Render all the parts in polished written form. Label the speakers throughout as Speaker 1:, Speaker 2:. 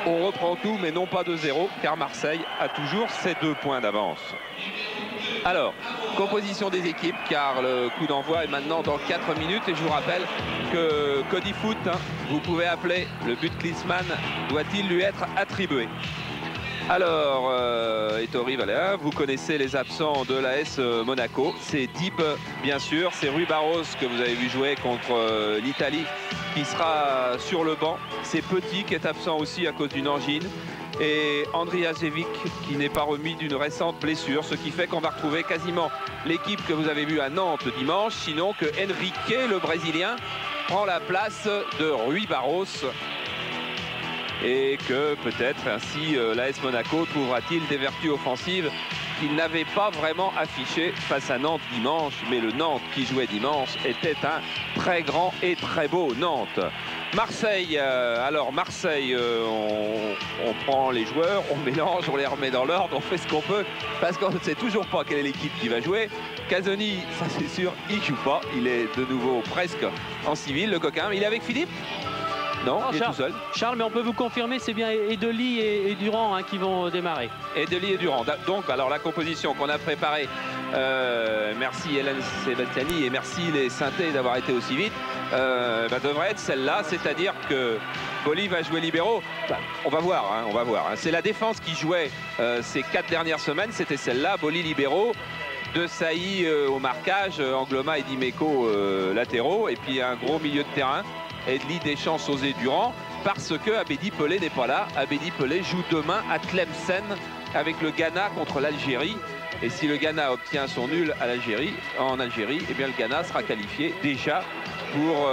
Speaker 1: on reprend tout, mais non pas de 0, car Marseille a toujours ses 2 points d'avance. Alors, composition des équipes, car le coup d'envoi est maintenant dans 4 minutes. Et je vous rappelle que Cody Foot, vous pouvez appeler, le but Klinsmann doit-il lui être attribué? Alors, Ettore Valea, vous connaissez les absents de l'AS Monaco. C'est Dib, bien sûr. C'est Rui Barros, que vous avez vu jouer contre l'Italie, qui sera sur le banc. C'est Petit, qui est absent aussi à cause d'une angine. Et Andrijašević, qui n'est pas remis d'une récente blessure. Ce qui fait qu'on va retrouver quasiment l'équipe que vous avez vue à Nantes dimanche. Sinon que Henrique, le Brésilien, prend la place de Rui Barros. Et que peut-être ainsi l'AS Monaco trouvera-t-il des vertus offensives qu'il n'avait pas vraiment affichées face à Nantes dimanche. Mais le Nantes qui jouait dimanche était un très grand et très beau Nantes. Marseille, alors Marseille, on prend les joueurs, on mélange, on les remet dans l'ordre, on fait ce qu'on peut, parce qu'on ne sait toujours pas quelle est l'équipe qui va jouer. Casoni, ça c'est sûr, il joue pas, il est de nouveau presque en civil, le coquin. Il est avec Philippe? Non, il est tout seul.
Speaker 2: Charles, mais on peut vous confirmer, c'est bien Edeli et Durand qui vont démarrer.
Speaker 1: Edeli et Durand. Donc, alors la composition qu'on a préparée, merci Hélène Sebastiani et merci les synthés d'avoir été aussi vite, devrait être celle-là, c'est-à-dire que Boli va jouer libéraux. On va voir, on va voir. C'est la défense qui jouait ces 4 dernières semaines, c'était celle-là, Boli libéraux. De Sailly au marquage, Angloma et Dimeco latéraux, et puis un gros milieu de terrain. Edli, Deschamps, Sauzé, Durand, parce que Abedi Pelé n'est pas là. Abedi Pelé joue demain à Tlemcen avec le Ghana contre l'Algérie. Et si le Ghana obtient son nul en Algérie, eh bien le Ghana sera qualifié déjà pour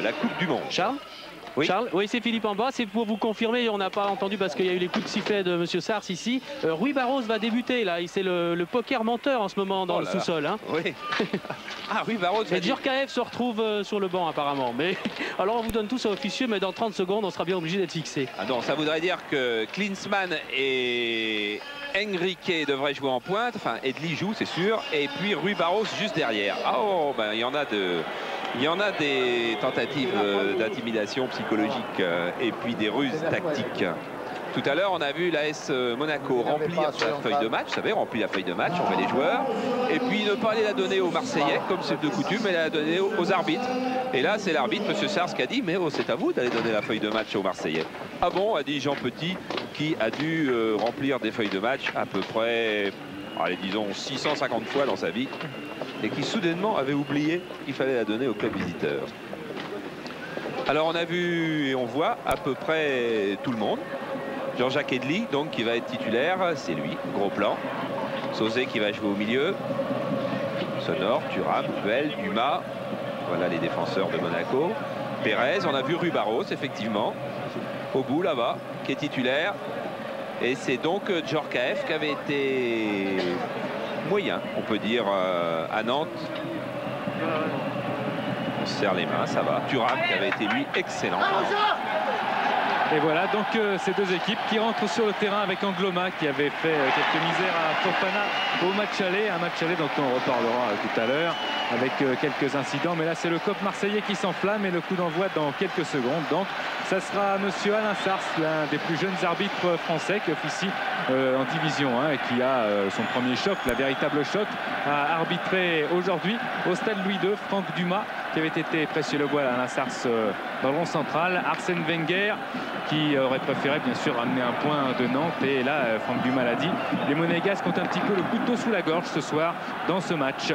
Speaker 1: la Coupe du Monde.
Speaker 2: Charles? Oui, Charles, oui, c'est Philippe en bas. C'est pour vous confirmer, on n'a pas entendu parce qu'il y a eu les coups de sifflet de Monsieur Sars ici. Rui Barros va débuter là. C'est le poker menteur en ce moment dans le sous-sol. Hein.
Speaker 1: Oui. Ah, Rui Barros.
Speaker 2: Et Djorkaeff se retrouve sur le banc apparemment. Mais alors on vous donne tout ça officieux, mais dans 30 secondes, on sera bien obligé d'être fixé.
Speaker 1: Ah non, ça voudrait dire que Klinsmann et Henrique devraient jouer en pointe. Enfin, Edli joue, c'est sûr. Et puis Rui Barros juste derrière. Oh, ben il y en a de. Il y en a des tentatives d'intimidation psychologique et puis des ruses tactiques. Tout à l'heure, on a vu l'AS Monaco remplir sa feuille de match. Vous savez, remplir la feuille de match, on met les joueurs. Et puis ne pas aller la donner aux Marseillais, comme c'est de coutume, mais la donner aux arbitres. Et là, c'est l'arbitre, M. Sars, qui a dit, mais oh, c'est à vous d'aller donner la feuille de match aux Marseillais. Ah bon, a dit Jean Petit, qui a dû remplir des feuilles de match à peu près, allez, disons, 650 fois dans sa vie. Et qui soudainement avait oublié qu'il fallait la donner au club visiteur. Alors on a vu et on voit à peu près tout le monde. Jean-Jacques Edli, donc, qui va être titulaire, c'est lui, gros plan. Sauzé qui va jouer au milieu. Sonor, Thuram, Puel, Dumas. Voilà les défenseurs de Monaco. Pérez, on a vu Rui Barros, effectivement. Au bout, là-bas, qui est titulaire. Et c'est donc Djorkaeff qui avait été moyen, on peut dire, à Nantes. On se serre les mains, ça va. Thuram qui avait été, lui, excellent.
Speaker 3: Et voilà, donc ces deux équipes qui rentrent sur le terrain avec Angloma qui avait fait quelques misères à Fofana au match aller. Un match aller dont on reparlera tout à l'heure avec quelques incidents. Mais là, c'est le COP marseillais qui s'enflamme et le coup d'envoi dans quelques secondes. Donc, ça sera monsieur Alain Sars, l'un des plus jeunes arbitres français qui officie en division 1 et qui a son premier choc, la véritable choc, à arbitrer aujourd'hui au stade Louis II. Franck Dumas qui avait été précieux le voile à Alain Sars dans le rond central. Arsène Wenger qui aurait préféré bien sûr amener un point de Nantes. Et là, Franck Dumas l'a dit, les Monégasques ont un petit peu le couteau sous la gorge ce soir dans ce match.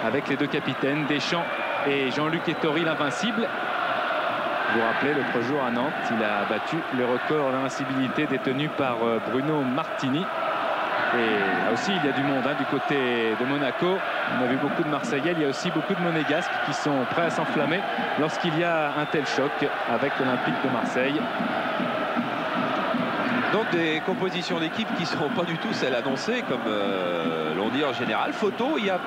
Speaker 3: Avec les deux capitaines, Deschamps et Jean-Luc Ettori, l'invincible. Vous vous rappelez, l'autre jour à Nantes, il a battu le record d'invincibilité détenu par Bruno Martini. Et là aussi, il y a du monde du côté de Monaco. On a vu beaucoup de Marseillais, il y a aussi beaucoup de Monégasques qui sont prêts à s'enflammer lorsqu'il y a un tel choc avec l'Olympique de Marseille.
Speaker 1: Donc des compositions d'équipe qui ne seront pas du tout celles annoncées, comme l'on dit en général. Photo, il y a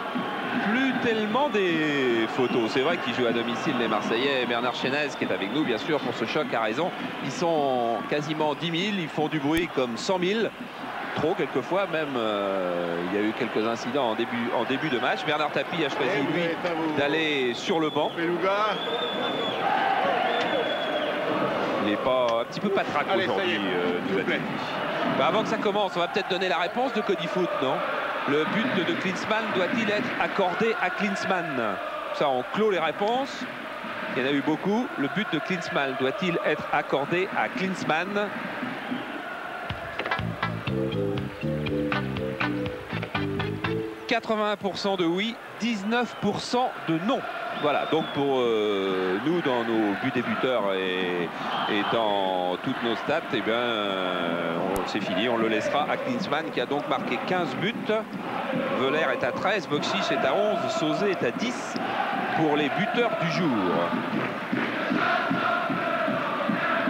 Speaker 1: plus tellement des photos. C'est vrai qu'ils jouent à domicile, les Marseillais. Bernard Chénez, qui est avec nous, bien sûr, pour ce choc, a raison. Ils sont quasiment 10 000, ils font du bruit comme 100 000. Trop, quelquefois, même, il y a eu quelques incidents en début de match. Bernard Tapie a choisi, lui, d'aller sur le banc. Il n'est pas un petit peu patraque aujourd'hui, nous a-t-il dit. Bah, avant que ça commence, on va peut-être donner la réponse de Cody Foot, non? Le but de Klinsmann doit-il être accordé à Klinsmann? Ça, on clôt les réponses. Il y en a eu beaucoup. Le but de Klinsmann doit-il être accordé à Klinsmann? « 81% de oui, 19% de non. » Voilà, donc pour nous, dans nos buts débuteurs et dans toutes nos stats, eh bien, c'est fini. On le laissera à Klinsmann qui a donc marqué 15 buts. Voller est à 13, Boxic est à 11, Sauzet est à 10 pour les buteurs du jour.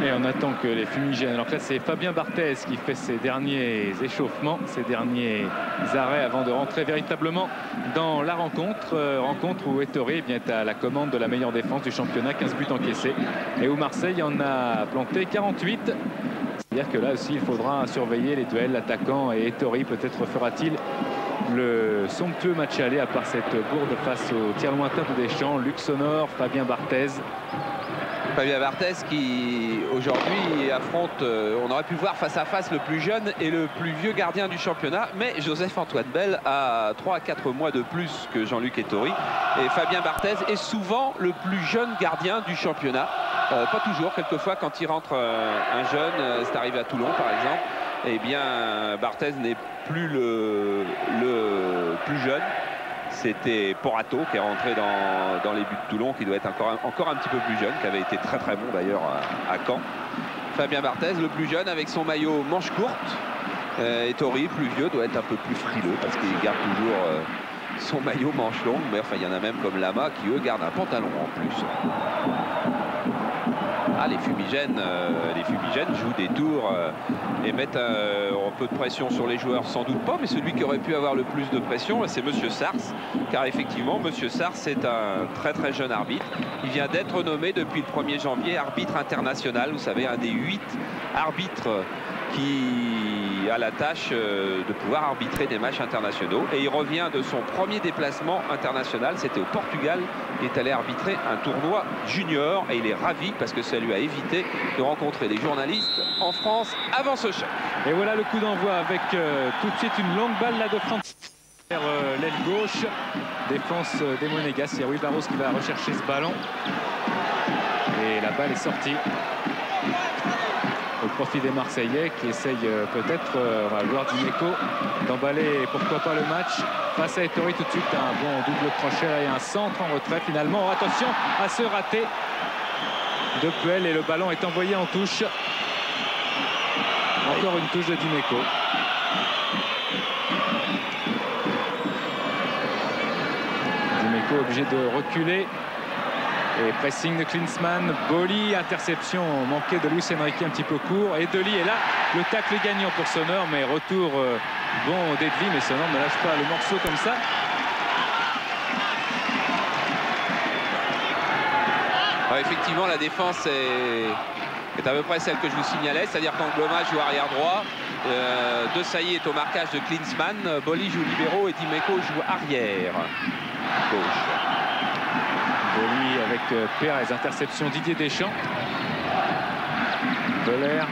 Speaker 3: Et on attend que les fumigènes. Alors là, c'est Fabien Barthez qui fait ses derniers échauffements, ses derniers arrêts avant de rentrer véritablement dans la rencontre. Rencontre où Ettori est à la commande de la meilleure défense du championnat, 15 buts encaissés. Et où Marseille en a planté 48. C'est-à-dire que là aussi, il faudra surveiller les duels. L'attaquant et Ettori, peut-être fera-t-il le somptueux match aller à part cette bourde face au tir lointain de Deschamps. Luc Sonor, Fabien Barthez.
Speaker 1: Fabien Barthez qui aujourd'hui affronte, on aurait pu voir face à face le plus jeune et le plus vieux gardien du championnat, mais Joseph-Antoine Bell a 3 à 4 mois de plus que Jean-Luc Ettori. Et Fabien Barthez est souvent le plus jeune gardien du championnat. Pas toujours, quelquefois quand il rentre un jeune, c'est arrivé à Toulon par exemple, eh bien Barthez n'est plus le plus jeune. C'était Porato qui est rentré dans les buts de Toulon, qui doit être encore un petit peu plus jeune, qui avait été très très bon d'ailleurs à Caen. Fabien Barthez, le plus jeune, avec son maillot manche courte. Ettori, plus vieux, doit être un peu plus frileux parce qu'il garde toujours son maillot manche longue. Mais enfin, il y en a même comme Lama qui, eux, gardent un pantalon en plus. Ah, les fumigènes jouent des tours et mettent un peu de pression sur les joueurs, sans doute pas, mais celui qui aurait pu avoir le plus de pression, c'est Monsieur Sars, car effectivement, Monsieur Sars est un très très jeune arbitre. Il vient d'être nommé depuis le 1er janvier arbitre international, vous savez, un des 8 arbitres qui a la tâche de pouvoir arbitrer des matchs internationaux. Et il revient de son premier déplacement international, c'était au Portugal. Il est allé arbitrer un tournoi junior et il est ravi parce que ça lui a évité de rencontrer des journalistes en France avant ce choc.
Speaker 3: Et voilà le coup d'envoi avec tout de suite une longue balle là de France vers l'aile gauche. Défense des Monégas, c'est Rui Barros qui va rechercher ce ballon. Et la balle est sortie au profit des Marseillais qui essayent peut-être, on va voir Dimeco, d'emballer pourquoi pas le match face à Ettori. Tout de suite un bon double crochet là, et un centre en retrait finalement. Oh, attention à se rater de Puel et le ballon est envoyé en touche. Encore une touche de Dimeco. Dimeco obligé de reculer. Et pressing de Klinsmann, Boli, interception manquée de Luis Enrique un petit peu court. Et Dely est là, le tacle gagnant pour Sonor, mais retour bon d'Edli, mais Sonor ne lâche pas le morceau comme ça.
Speaker 1: Alors effectivement, la défense est à peu près celle que je vous signalais, c'est-à-dire qu'Angloma joue arrière droit, De Sailly est au marquage de Klinsmann, Boli joue libéraux et Dimeco joue arrière gauche.
Speaker 3: Boli avec Pérez, interception Didier Deschamps. Voller.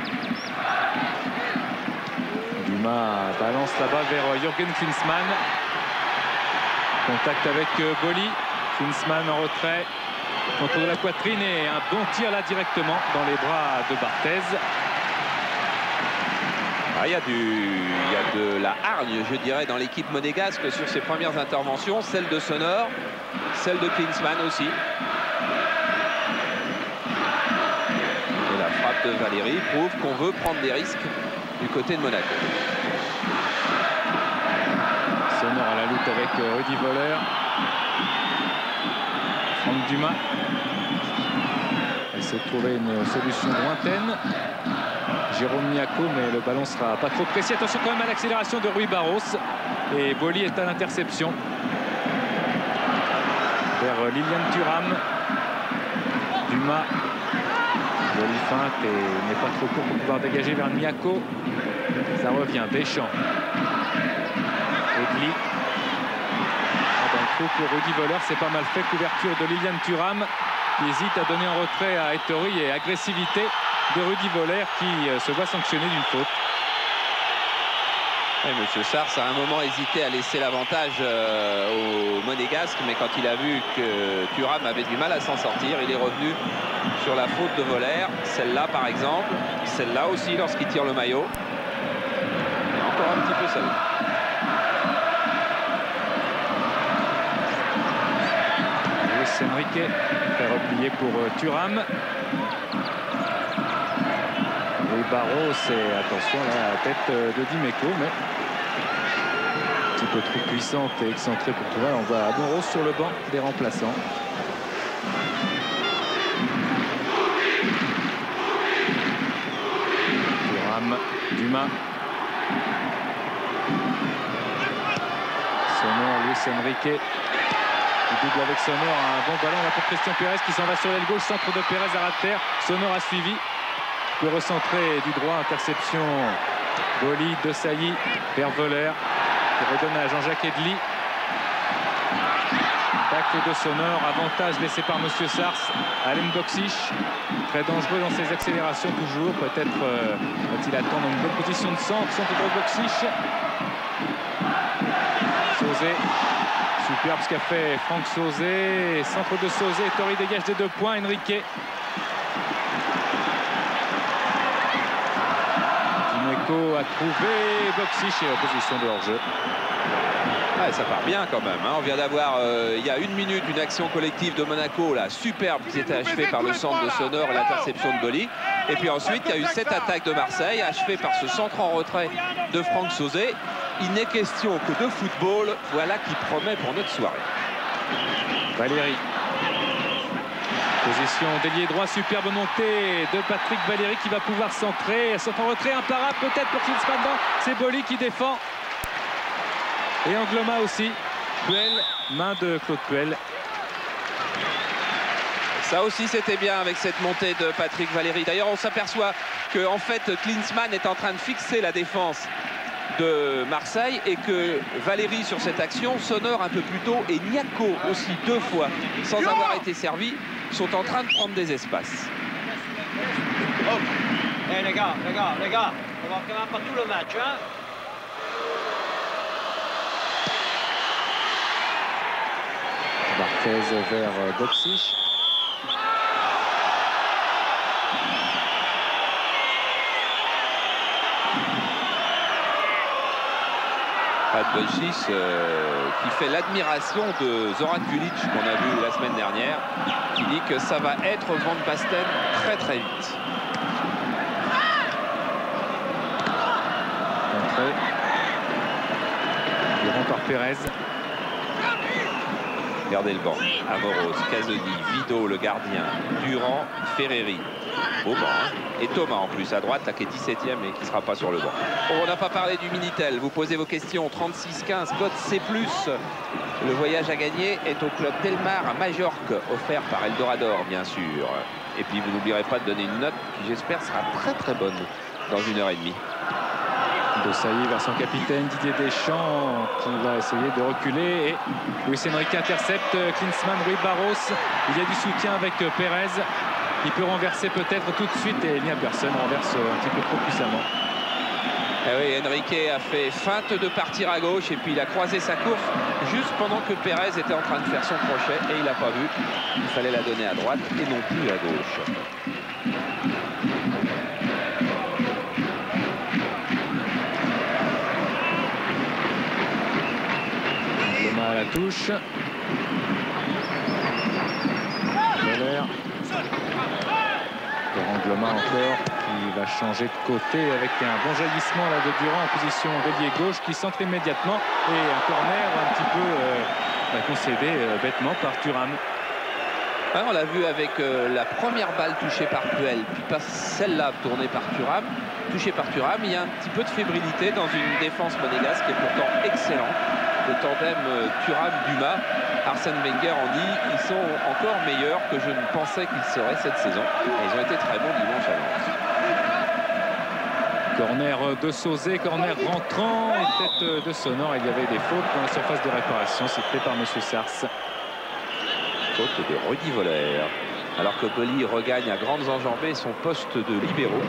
Speaker 3: Dumas balance là-bas vers Jürgen Klinsmann. Contact avec Boli. Klinsmann en retrait. Contre de la poitrine et un bon tir là directement dans les bras de Barthez.
Speaker 1: Ah, il y a de la hargne, je dirais, dans l'équipe monégasque sur ses premières interventions, celle de Sonor, celle de Klinsmann aussi. Et la frappe de Valéry prouve qu'on veut prendre des risques du côté de Monaco.
Speaker 3: Sonor à la lutte avec Rudi Voller. Franck Dumas. Essaie de trouver une solution lointaine. Jérôme Niaco, mais le ballon sera pas trop précis. Attention quand même à l'accélération de Rui Barros. Et Boli est à l'interception. Vers Lilian Thuram. Dumas. Boli feinte et n'est pas trop court pour pouvoir dégager vers Niaco. Ça revient. Deschamps. Edli. Dans le trou pour Rudi Voller, c'est pas mal fait. Couverture de Lilian Thuram qui hésite à donner en retrait à Ettori et agressivité de Rudy Voller qui se voit sanctionné d'une faute.
Speaker 1: Et Monsieur Sars a un moment hésité à laisser l'avantage au Monégasque, mais quand il a vu que Thuram avait du mal à s'en sortir, il est revenu sur la faute de Voller. Celle-là par exemple, celle-là aussi lorsqu'il tire le maillot. Et encore un petit peu ça.
Speaker 3: Luis Enrique fait replier pour Thuram. Et Barros, et attention là, la tête de Dimeco, mais un petit peu trop puissante et excentrée pour Thuram. On voit Amoros sur le banc des remplaçants. Thuram, Dumas. Sonor, Luis Enrique. Il double avec Sonor, un bon ballon là pour Christian Pérez qui s'en va sur l'aile gauche, centre de Pérez à ras de terre. Sonor a suivi. Peut recentrer du droit, interception Boli, De Sailly vers Voller qui redonne à Jean-Jacques Edli. Tacle de Sonor, avantage laissé par Monsieur Sars. Alen Boksic, très dangereux dans ses accélérations toujours. Peut-être va-t-il attendre une bonne position de centre. Centre de Boksic. Sauzé, superbe ce qu'a fait Franck Sauzé. Centre de Sauzé, Tori dégage des 2 points. Enrique. A trouvé Boksic et opposition de hors-jeu.
Speaker 1: Ouais, ça part bien quand même. Hein. On vient d'avoir, il y a 1 minute, une action collective de Monaco, là, superbe, qui était achevée par le centre de Sonor et l'interception de Boli. Et puis ensuite, il y a eu cette attaque de Marseille, achevée par ce centre en retrait de Franck Sauzé. Il n'est question que de football. Voilà qui promet pour notre soirée.
Speaker 3: Valéry. Position d'ailier droit, superbe montée de Patrick Valéry qui va pouvoir centrer. Sauf en retrait, imparable peut-être pour Klinsmann. C'est Boli qui défend. Et Angloma aussi. Puel, main de Claude Puel.
Speaker 1: Ça aussi c'était bien avec cette montée de Patrick Valéry. D'ailleurs on s'aperçoit que en fait Klinsmann est en train de fixer la défense de Marseille et que Valéry sur cette action, Sonor un peu plus tôt et Niaco aussi 2 fois sans avoir été servi sont en train de prendre des espaces.
Speaker 4: Oh. Hey, les gars, on va quand même pas tout le match. Hein.
Speaker 3: Barthez vers Boksic.
Speaker 1: Pat Boksic qui fait l'admiration de Zoran Kulic qu'on a vu la semaine dernière, qui dit que ça va être Van Basten très très vite.
Speaker 3: Entrée. Durant par Pérez.
Speaker 1: Regardez le banc. Amoros, Casoni, Vido le gardien, Durand, Ferreri. Au banc. Hein. Et Thomas en plus à droite, là, qui est 17e et qui ne sera pas sur le banc. Oh, on n'a pas parlé du Minitel. Vous posez vos questions. 36-15, code C+. Le voyage à gagner est au club Telmar à Majorque, offert par Eldorador, bien sûr. Et puis vous n'oublierez pas de donner une note qui, j'espère, sera très très bonne dans 1h30.
Speaker 3: De Sailly vers son capitaine Didier Deschamps qui va essayer de reculer et Luis Enrique intercepte Klinsmann, Rui Barros. Il y a du soutien avec Pérez. Il peut renverser peut-être tout de suite et il n'y a personne, renverse un petit peu trop puissamment.
Speaker 1: Eh oui, Enrique a fait feinte de partir à gauche et puis il a croisé sa course juste pendant que Pérez était en train de faire son crochet et il n'a pas vu. Il fallait la donner à droite et non plus à gauche.
Speaker 3: Angloma à la touche. Angloma encore qui va changer de côté avec un bon jaillissement là de Durand en position d'ailier gauche qui centre immédiatement et un corner un petit peu concédé bêtement par Thuram.
Speaker 1: Ouais, on l'a vu avec la première balle touchée par Puel, puis pas celle-là tournée par Thuram. Touchée par Thuram, il y a un petit peu de fébrilité dans une défense monégasque qui est pourtant excellente. Le tandem Thuram-Dumas, Arsène Wenger en dit ils sont encore meilleurs que je ne pensais qu'ils seraient cette saison. Et ils ont été très bons dimanche à Lens.
Speaker 3: Corner de Sauzé, corner rentrant et tête de Sonor. Il y avait des fautes dans la surface de réparation, c'était par Monsieur Sars.
Speaker 1: Faute de Rudy Voller. Alors que Poli regagne à grandes enjambées son poste de libéraux,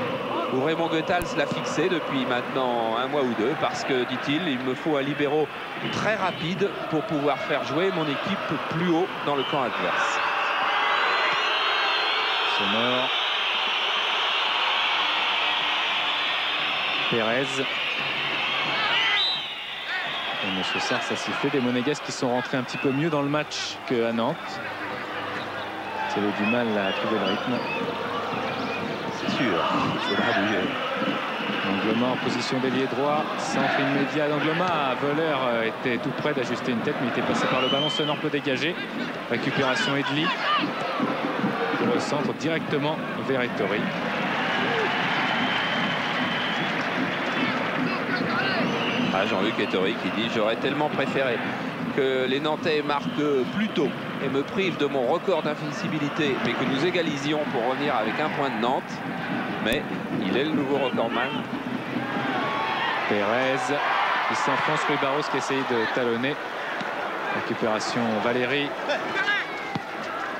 Speaker 1: où Raymond Goethals l'a fixé depuis maintenant un mois ou deux, parce que, dit-il, il me faut un libéraux très rapide pour pouvoir faire jouer mon équipe plus haut dans le camp adverse.
Speaker 3: Sonore. Pérez. Et M. Sars a sifflé. Des Monégasques qui sont rentrés un petit peu mieux dans le match qu'à Nantes. Ils avaient du mal à trouver le rythme.
Speaker 1: C'est sûr, il faudra bouger.
Speaker 3: Angloma en position d'ailier droit. Centre immédiat d'Angloma. Voller était tout près d'ajuster une tête, mais il était passé par le ballon. Sonore peut dégager. Récupération Edli. Le centre directement vers Ettori.
Speaker 1: Jean-Luc Ettori qui dit: j'aurais tellement préféré que les Nantais marquent plus tôt et me privent de mon record d'invincibilité, mais que nous égalisions pour revenir avec un point de Nantes. Mais il est le nouveau recordman.
Speaker 3: Pérez qui s'enfonce, Rui Barros qui essaye de talonner. Récupération Valéry.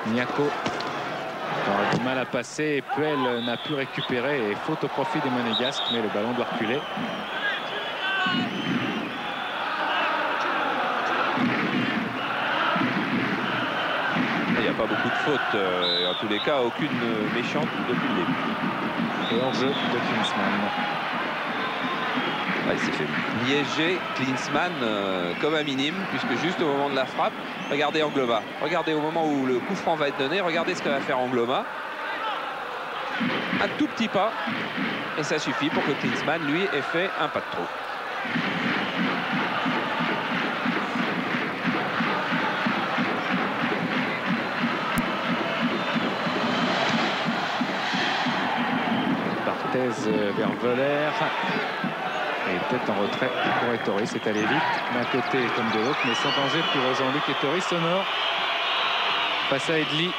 Speaker 3: Niako aura du mal à passer et Puel n'a pu récupérer et faute au profit des Monégasques, mais le ballon doit reculer.
Speaker 1: Il n'y a pas beaucoup de fautes, en tous les cas aucune méchante depuis le début.
Speaker 3: Et hors-jeu de Klinsmann.
Speaker 1: Il s'est fait liéger Klinsmann comme un minime, puisque juste au moment de la frappe, regardez Angloma. Regardez au moment où le coup franc va être donné, regardez ce que va faire Angloma. Un tout petit pas, et ça suffit pour que Klinsmann, lui, ait fait un pas de trop.
Speaker 3: Vers Voller et peut-être en retrait pour Ettori. C'est allé vite d'un côté comme de l'autre, mais sans danger pour Jean-Luc Ettori. Sonore face à Edli.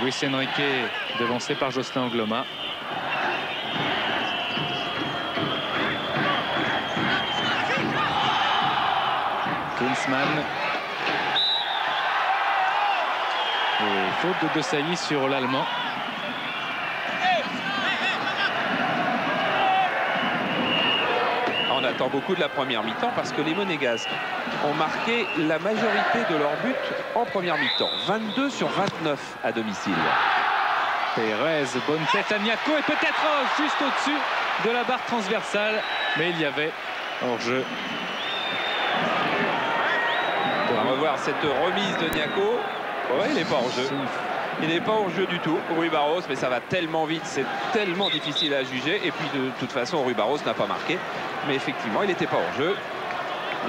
Speaker 3: Luis Enrique devancé par Jocelyn Angloma. Klinsmann. Et faute de Desailly sur l'Allemand.
Speaker 1: On attend beaucoup de la première mi-temps parce que les Monégasques ont marqué la majorité de leurs buts en première mi-temps. 22 sur 29 à domicile.
Speaker 3: Pérez, bonne tête à Niako et peut-être juste au-dessus de la barre transversale. Mais il y avait hors-jeu.
Speaker 1: On va revoir cette remise de Niako. Ouais, il n'est pas hors jeu. Il n'est pas hors jeu du tout, Rui Barros, mais ça va tellement vite, c'est tellement difficile à juger. Et puis de toute façon, Rui Barros n'a pas marqué. Mais effectivement, il n'était pas hors jeu.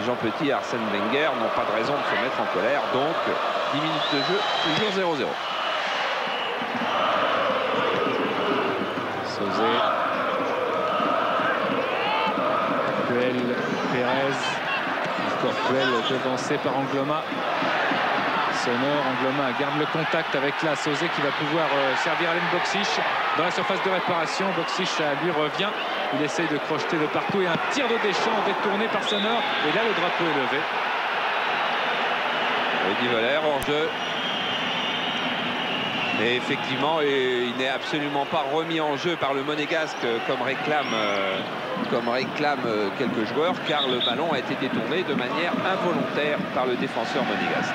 Speaker 1: Jean Petit et Arsène Wenger n'ont pas de raison de se mettre en colère. Donc, 10 minutes de jeu, toujours 0-0.
Speaker 3: Sauzé. Puel, Pérez. Encore Puel devancé par Angloma. Sonore, Angloma garde le contact avec la Sauzé qui va pouvoir servir Alen Boksic dans la surface de réparation. Boksic lui revient. Il essaye de crocheter de partout et un tir de Deschamps détourné par Sonore. Et là, le drapeau est levé.
Speaker 1: Rudy Voller en jeu. Et effectivement, il n'est absolument pas remis en jeu par le Monégasque comme réclament quelques joueurs, car le ballon a été détourné de manière involontaire par le défenseur monégasque.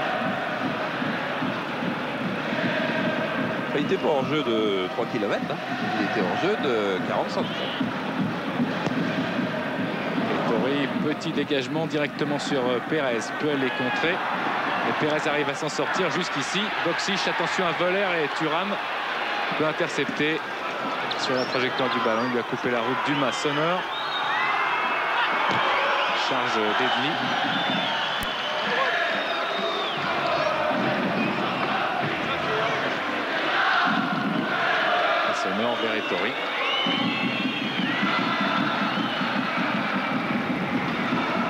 Speaker 1: Il n'était pas hors jeu de 3 km, hein. Il était hors jeu de 40 cm.
Speaker 3: Ettori, petit dégagement directement sur Pérez. Puel est contré. Et Pérez arrive à s'en sortir jusqu'ici. Boksic, attention à Voller et Thuram peut intercepter sur la trajectoire du ballon. Il lui a coupé la route Dumas. Sonore. Charge d'Edli. Sonore vers Ettori.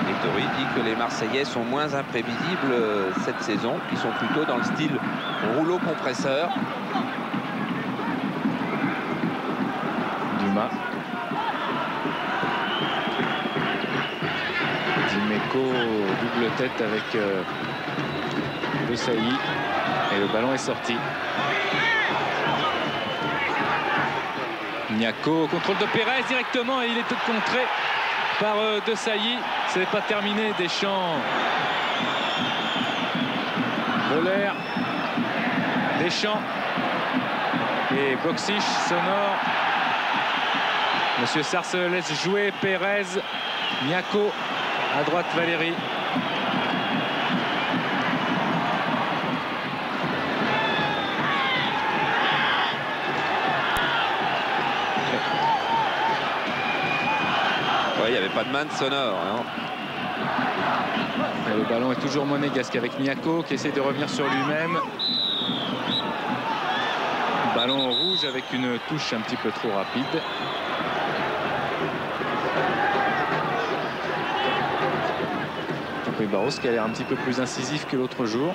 Speaker 1: Ettori dit que les Marseillais sont moins imprévisibles cette saison, qu'ils sont plutôt dans le style rouleau compresseur.
Speaker 3: Dumas. Dimeco double tête avec Desailly. Et le ballon est sorti. Niako, contrôle de Pérez directement et il est contré par De Sailly. Ce n'est pas terminé. Deschamps. Voller. Deschamps. Et Boksic, Sonor. Monsieur Sarr se laisse jouer. Pérez. Niako. À droite, Valéry.
Speaker 1: Il n'y avait pas de main de Sonor. Hein.
Speaker 3: Et le ballon est toujours monégasque avec Niako qui essaie de revenir sur lui-même. Ballon rouge avec une touche un petit peu trop rapide. Rui Barros qui a l'air un petit peu plus incisif que l'autre jour.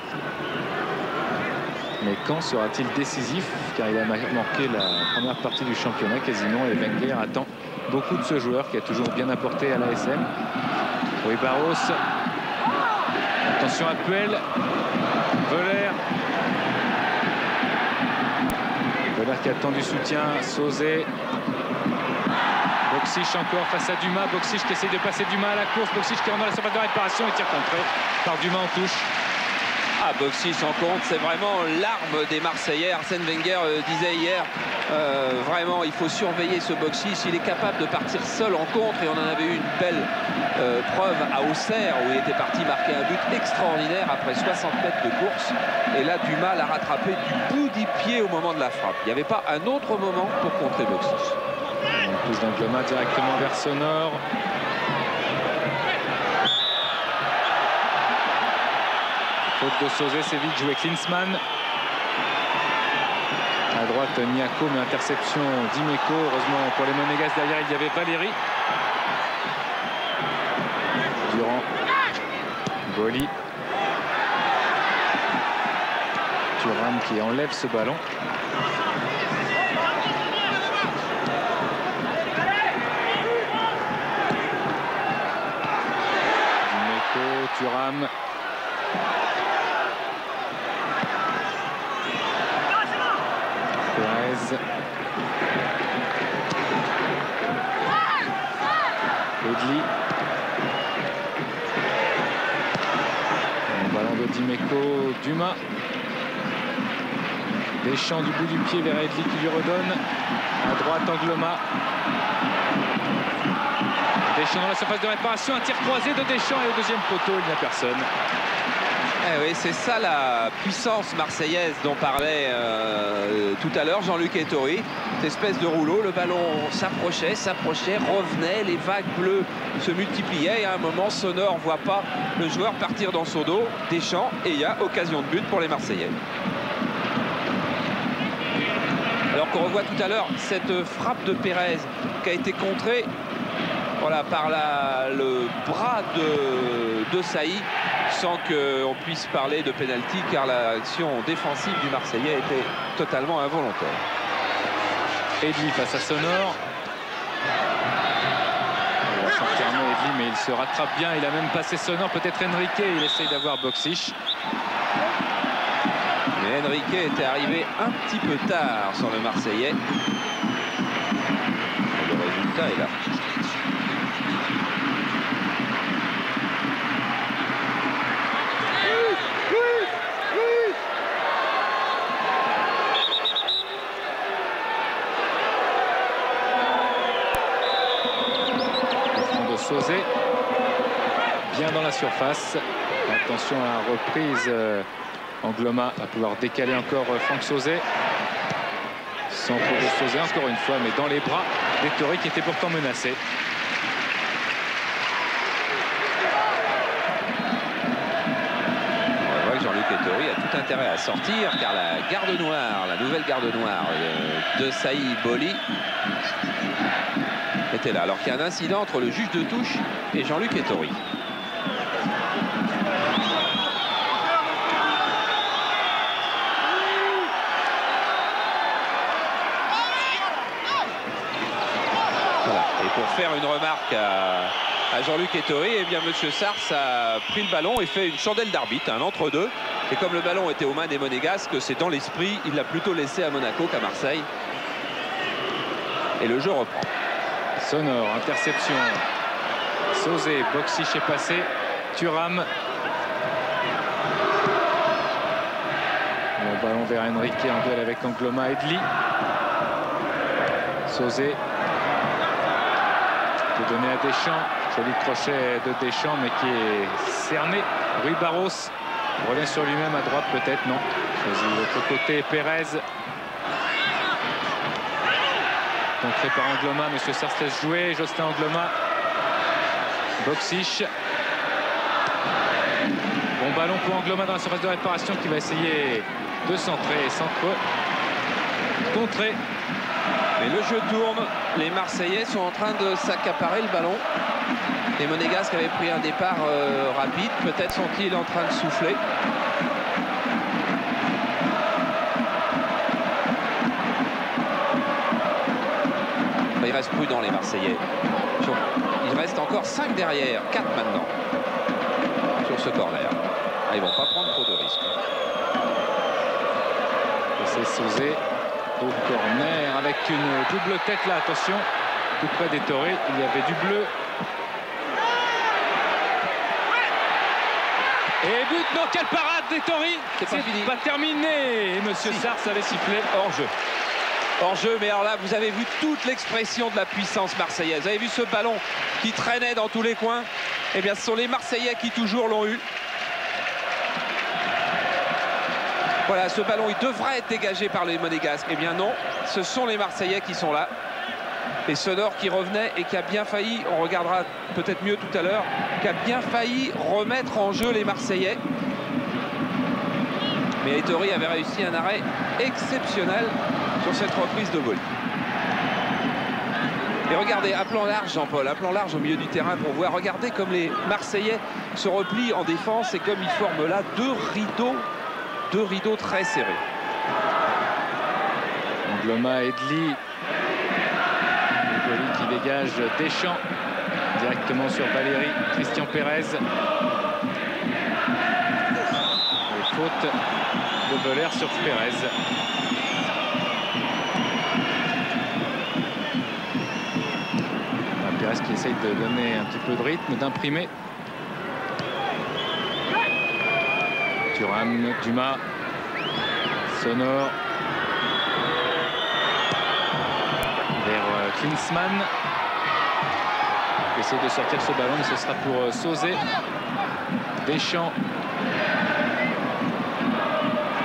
Speaker 3: Mais quand sera-t-il décisif? Car il a marqué la première partie du championnat quasiment et Wenger attend beaucoup de ce joueur qui a toujours bien apporté à l'ASM. Rui Barros. Attention à Puel. Voller. Voller qui attend du soutien. Sauzé. Boksic encore face à Dumas. Boksic qui essaie de passer Dumas à la course. Boksic qui rentre dans la surface de réparation et tire contré par Dumas en touche.
Speaker 1: Ah, Boksic en compte, c'est vraiment l'arme des Marseillais. Arsène Wenger disait hier, vraiment, il faut surveiller ce Boksic. Il est capable de partir seul en contre et on en avait eu une belle preuve à Auxerre où il était parti marquer un but extraordinaire après 60 mètres de course. Et là, Dumas l'a rattrapé du bout du pied au moment de la frappe. Il n'y avait pas un autre moment pour contrer Boksic.
Speaker 3: On touche d'Angloma directement vers Sonor. Faute de Sauzé, c'est vite joué. Klinsmann. À droite, Niako, mais interception d'Imeco. Heureusement pour les Monégasques, derrière, il y avait Valéry. Durand. Boli. Thuram qui enlève ce ballon. Imeco, Thuram. Edli. Un ballon de Dimeco, Dumas. Deschamps du bout du pied vers Edli qui lui redonne. À droite, Angloma. Deschamps dans la surface de réparation. Un tir croisé de Deschamps et au deuxième poteau, il n'y a personne.
Speaker 1: Eh oui, c'est ça la puissance marseillaise dont parlait tout à l'heure Jean-Luc Ettori. Cette espèce de rouleau, le ballon s'approchait, revenait, les vagues bleues se multipliaient et à un moment, Sonor ne voit pas le joueur partir dans son dos, Deschamps, et il y a occasion de but pour les Marseillais. Alors qu'on revoit tout à l'heure cette frappe de Pérez qui a été contrée voilà, par le bras de Sailly, sans qu'on puisse parler de pénalty car l'action défensive du Marseillais était totalement involontaire.
Speaker 3: Edli face à Sonor. Il va s'enfermer Edli, mais il se rattrape bien. Il a même passé Sonor, peut-être Henrique. Il essaye d'avoir Boksic.
Speaker 1: Mais Henrique était arrivé un petit peu tard sur le Marseillais. Le résultat est là.
Speaker 3: Sauzé, bien dans la surface. Attention à la reprise. Angloma va pouvoir décaler encore Franck Sauzé. Centre de Sauzé encore une fois, mais dans les bras d'Ettori qui était pourtant menacé.
Speaker 1: On voit que Jean-Luc Ettori a tout intérêt à sortir car la garde noire, la nouvelle garde noire de Sailly Boli était là. Alors qu'il y a un incident entre le juge de touche et Jean-Luc Ettori. Voilà. Et pour faire une remarque à Jean-Luc Ettori, eh bien Monsieur Sars a pris le ballon et fait une chandelle d'arbitre, un entre-deux. Et comme le ballon était aux mains des Monégasques, c'est dans l'esprit, il l'a plutôt laissé à Monaco qu'à Marseille. Et le jeu reprend.
Speaker 3: Sonor, interception. Sauzé, Boksic est passé. Thuram. Le ballon vers Henrique en duel avec Angloma. Edli. Sauzé. De donner à Deschamps. Joli crochet de Deschamps, mais qui est cerné. Rui Barros revient sur lui-même à droite, peut-être, non. Choisi de l'autre côté, Pérez. Contré par Angloma, Monsieur Sars laisse jouer. Jocelyn Angloma. Boksic. Bon ballon pour Angloma dans la surface de réparation qui va essayer de centrer. Centre. Contré.
Speaker 1: Mais le jeu tourne. Les Marseillais sont en train de s'accaparer le ballon. Les Monégasques avaient pris un départ rapide. Peut-être sont-ils en train de souffler. Il reste prudent, les Marseillais. Il reste encore 5 derrière. 4 maintenant. Sur ce corner. Ah, ils vont pas prendre trop de risques.
Speaker 3: C'est Sauzé au corner avec une double tête là. Attention, tout près des Torré, il y avait du bleu. Et but, non, quelle parade des Tori.
Speaker 1: C'est
Speaker 3: pas terminé. Et Monsieur Sars avait sifflé hors-jeu.
Speaker 1: Hors-jeu, mais alors là, vous avez vu toute l'expression de la puissance marseillaise. Vous avez vu ce ballon qui traînait dans tous les coins. Eh bien, ce sont les Marseillais qui toujours l'ont eu. Voilà, ce ballon, il devrait être dégagé par les Monégasques. Eh bien non, ce sont les Marseillais qui sont là. Et Sonor qui revenait et qui a bien failli, on regardera peut-être mieux tout à l'heure, qui a bien failli remettre en jeu les Marseillais. Mais Ettori avait réussi un arrêt exceptionnel sur cette reprise de volée. Et regardez, un plan large, Jean-Paul, un plan large au milieu du terrain pour voir. Regardez comme les Marseillais se replient en défense et comme ils forment là deux rideaux très serrés.
Speaker 3: Angloma, Edli. Edli qui dégage Deschamps directement sur Valéry. Christian Pérez. Et faute de Voller sur Pérez. Pérez qui essaye de donner un petit peu de rythme, d'imprimer. Thuram, Dumas, Sonor vers Klinsmann. Essaye de sortir ce ballon, mais ce sera pour Sauzé. Deschamps.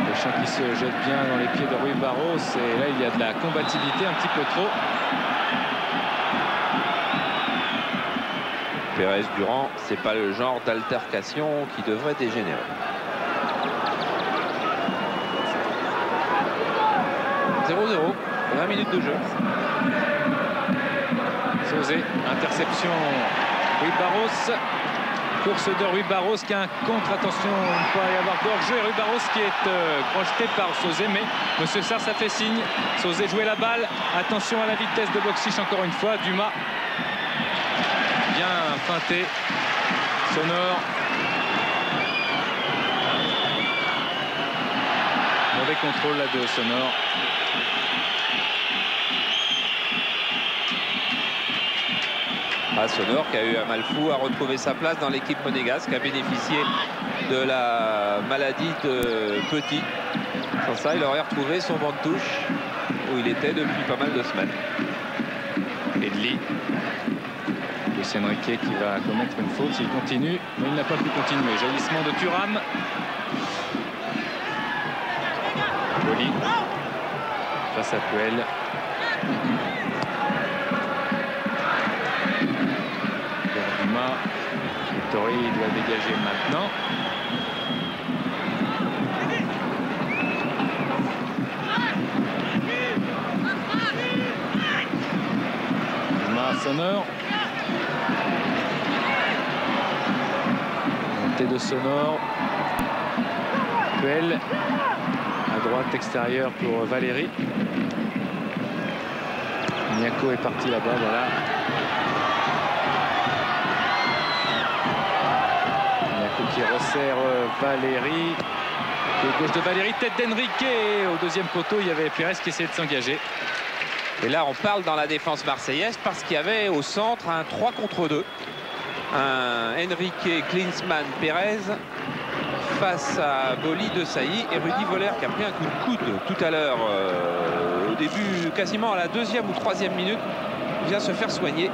Speaker 3: Deschamps qui se jette bien dans les pieds de Rui Barros. Et là, il y a de la combativité un petit peu trop.
Speaker 1: Pérez-Durand, c'est pas le genre d'altercation qui devrait dégénérer. « 0-0, 20 minutes de jeu. »
Speaker 3: Sauzé, interception, Rui Barros. Course de Rui Barros qui a un contre, attention, il ne peut y avoir d'hors-jeu. Rui Barros qui est projeté par Sauzé, mais Monsieur Sars a fait signe. Sauzé jouait la balle, attention à la vitesse de Boksic encore une fois. Dumas, bien feinté. Sonor. Mauvais contrôle là de Sonor.
Speaker 1: Sonor qui a eu un mal fou à retrouver sa place dans l'équipe monégasque, qui a bénéficié de la maladie de Petit. Sans ça, il aurait retrouvé son banc de touche où il était depuis pas mal de semaines.
Speaker 3: Edli. Luis Enrique qui va commettre une faute s'il continue, mais il n'a pas pu continuer. Jaillissement de Thuram. Joli. Face à Puel. Ettori doit dégager maintenant. Sonor. Montée de Sonor. Puel. À droite extérieure pour Valéry. Niako est parti là-bas, voilà. Qui resserre Valéry. Pied gauche de Valéry, tête d'Henrique. Au deuxième poteau, il y avait Pérez qui essayait de s'engager.
Speaker 1: Et là, on parle dans la défense marseillaise parce qu'il y avait au centre un 3 contre 2. Un Enrique, Klinsmann, Pérez face à Boli, De Sailly et Rudy Voller qui a pris un coup de coude tout à l'heure au début, quasiment à la 2e ou 3e minute. Il vient se faire soigner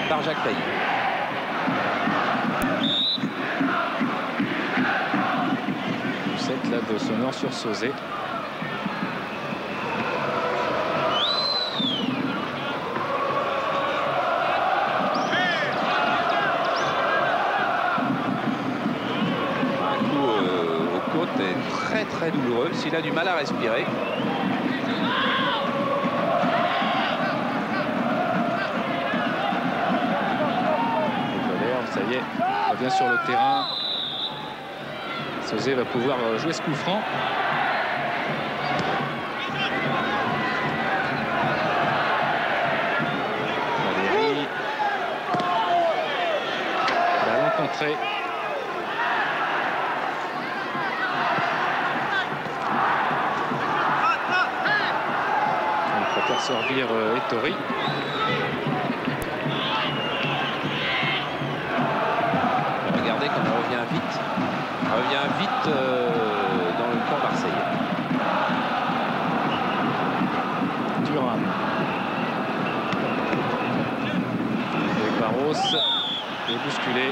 Speaker 1: par Jacques Tailly.
Speaker 3: Poussette là de Sonore sur Sauzet.
Speaker 1: Très douloureux, s'il a du mal à respirer.
Speaker 3: Ça y est, il revient sur le terrain. Sauzet va pouvoir jouer ce coup franc. Valéry. Ballon contré. Servir Ettori.
Speaker 1: Regardez comme on revient vite. On revient vite dans le camp marseillais.
Speaker 3: Thuram. Et Barros est bousculé.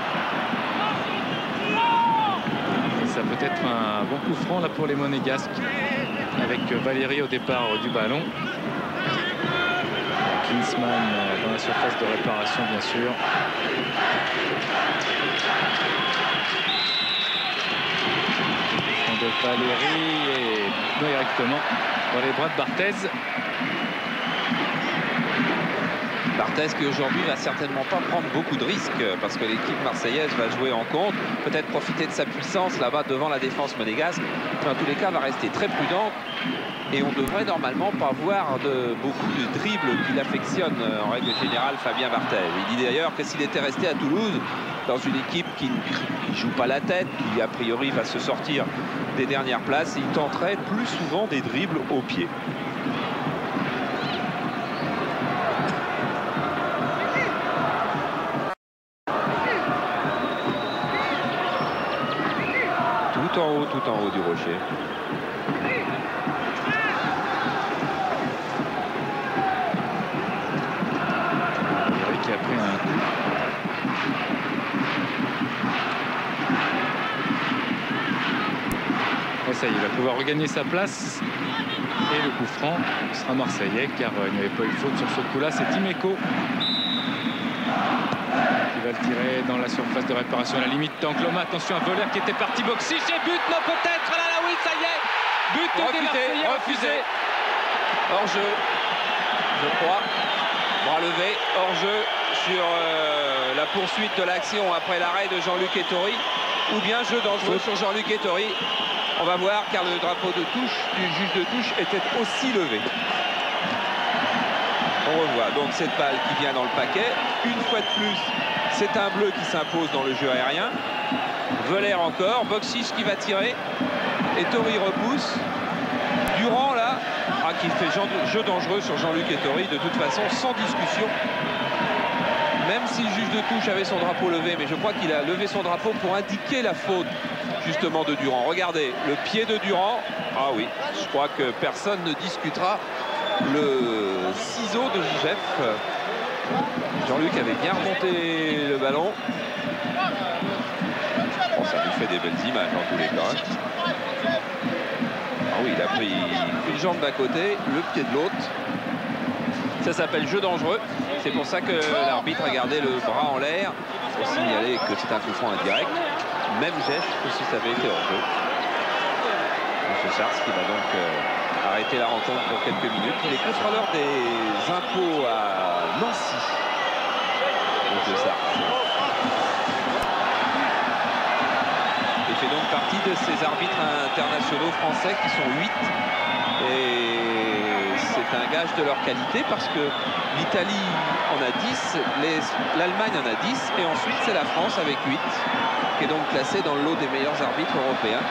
Speaker 3: Et ça peut être un bon coup franc là pour les Monégasques avec Valéry au départ du ballon. Klinsmann dans la surface de réparation, bien sûr. De Valéry et directement dans les bras de Barthez.
Speaker 1: Barthez qui aujourd'hui va certainement pas prendre beaucoup de risques parce que l'équipe marseillaise va jouer en contre, peut-être profiter de sa puissance là-bas devant la défense monégasque, mais en tous les cas va rester très prudente. Et on devrait normalement pas voir beaucoup de dribbles qu'il affectionne en règle générale Fabien Barthez. Il dit d'ailleurs que s'il était resté à Toulouse, dans une équipe qui ne joue pas la tête, qui a priori va se sortir des dernières places, il tenterait plus souvent des dribbles au pied. Tout en haut du rocher.
Speaker 3: Qui a pris un coup. Et ça y est, il va pouvoir regagner sa place. Et le coup franc sera marseillais car il n'y avait pas eu de faute sur ce coup-là. C'est Dimeco qui va le tirer dans la surface de réparation à la limite d'Angloma. Attention, un voleur qui était parti boxer chez but. Non, peut-être. Là, là, oui, ça y est. But des Marseillais refusé.
Speaker 1: Hors-jeu, je crois. Bras levé, hors-jeu sur la poursuite de l'action après l'arrêt de Jean-Luc Ettori, ou bien jeu dangereux sur Jean-Luc Ettori. On va voir car le drapeau de touche du juge de touche était aussi levé. On revoit donc cette balle qui vient dans le paquet. Une fois de plus, c'est un bleu qui s'impose dans le jeu aérien. Voller encore, Boxic qui va tirer. Ettori repousse. Durand là, qui fait jeu dangereux sur Jean-Luc Ettori, de toute façon sans discussion. Même si le juge de touche avait son drapeau levé, mais je crois qu'il a levé son drapeau pour indiquer la faute justement de Durand. Regardez, le pied de Durand. Ah oui, je crois que personne ne discutera le ciseau de Jeff. Jean-Luc avait bien remonté le ballon. Bon, ça nous fait des belles images dans tous les cas. Ah oui, il a pris une jambe d'un côté, le pied de l'autre. Ça s'appelle jeu dangereux. C'est pour ça que l'arbitre a gardé le bras en l'air pour signaler que c'est un coup franc indirect. Même geste que si ça avait été hors jeu. M. Sars qui va donc arrêter la rencontre pour quelques minutes. Il est contrôleur des impôts à Nancy. M. Sars. Il fait donc partie de ces arbitres internationaux français qui sont 8. Et c'est un gage de leur qualité parce que l'Italie en a 10, l'Allemagne en a 10 et ensuite c'est la France avec 8 qui est donc classée dans le lot des meilleurs arbitres européens.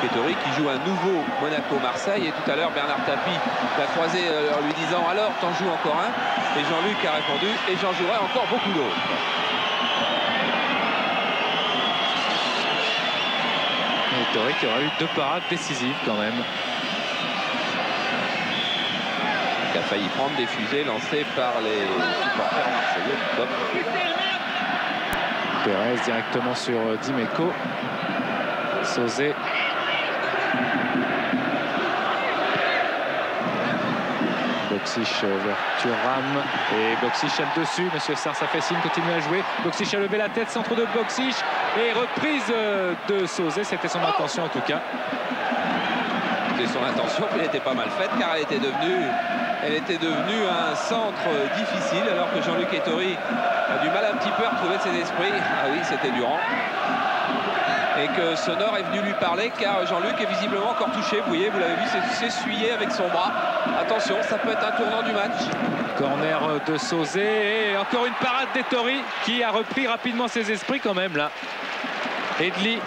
Speaker 1: Jean-Luc Ettori qui joue un nouveau Monaco-Marseille. Et tout à l'heure, Bernard Tapie l'a croisé en lui disant « Alors, t'en joues encore un ?» Et Jean-Luc a répondu « Et j'en jouerai encore beaucoup d'autres. »
Speaker 3: Ettori qui aura eu 2 parades décisives quand même.
Speaker 1: Qui a failli prendre des fusées lancées par les supporters marseillais. Top.
Speaker 3: Pérez directement sur Dimeco. Sauzet. Boksic vers Thuram. Et Boksic a le dessus. Monsieur Sars a fait signe, continue à jouer. Boksic a levé la tête, centre de Boksic. Et reprise de Sauzet. C'était son intention en tout cas.
Speaker 1: C'était son intention, mais elle était pas mal faite car elle était devenue un centre difficile alors que Jean-Luc Ettori a du mal un petit peu à retrouver ses esprits. Ah oui, c'était Durand. Et que Sonor est venu lui parler car Jean-Luc est visiblement encore touché. Vous voyez, vous l'avez vu, s'essuyer avec son bras. Attention, ça peut être un tournant du match.
Speaker 3: Corner de Sauzet et encore une parade d'Ettori qui a repris rapidement ses esprits quand même là. Edli.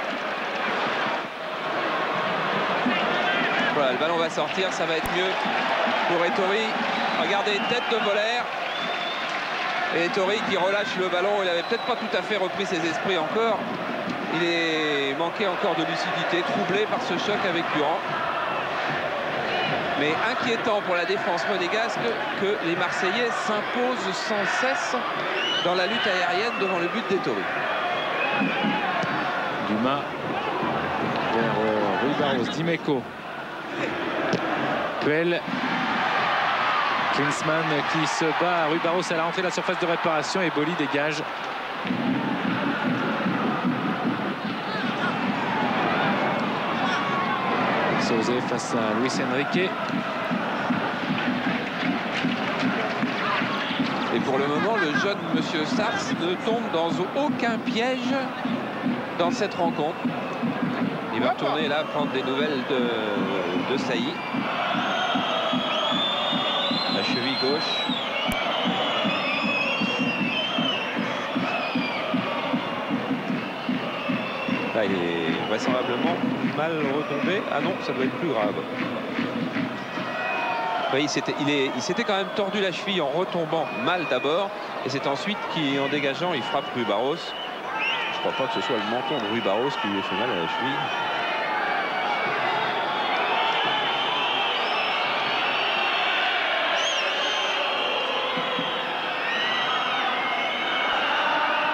Speaker 1: Voilà, le ballon va sortir, ça va être mieux pour Ettori. Regardez, tête de Voller. Et Ettori qui relâche le ballon, il n'avait peut-être pas tout à fait repris ses esprits encore. Il est manqué encore de lucidité, troublé par ce choc avec Durand. Mais inquiétant pour la défense monégasque que les Marseillais s'imposent sans cesse dans la lutte aérienne devant le but d'Ettori.
Speaker 3: Dumas vers Rui Barros, Dimeco. Puel. Klinsmann qui se bat. Rui Barros à la rentrée de la surface de réparation et Boli dégage. Sauzet face à Luis Enrique.
Speaker 1: Et pour le moment, le jeune monsieur Sars ne tombe dans aucun piège dans cette rencontre. Il va retourner là prendre des nouvelles de Sailly. La cheville gauche. Là, il est vraisemblablement mal retombé. Ah non, ça doit être plus grave. Oui, il s'était quand même tordu la cheville en retombant mal d'abord. Et c'est ensuite qu'en dégageant, il frappe Rui Barros. Je ne crois pas que ce soit le menton de Rui Barros qui lui a fait mal à la cheville.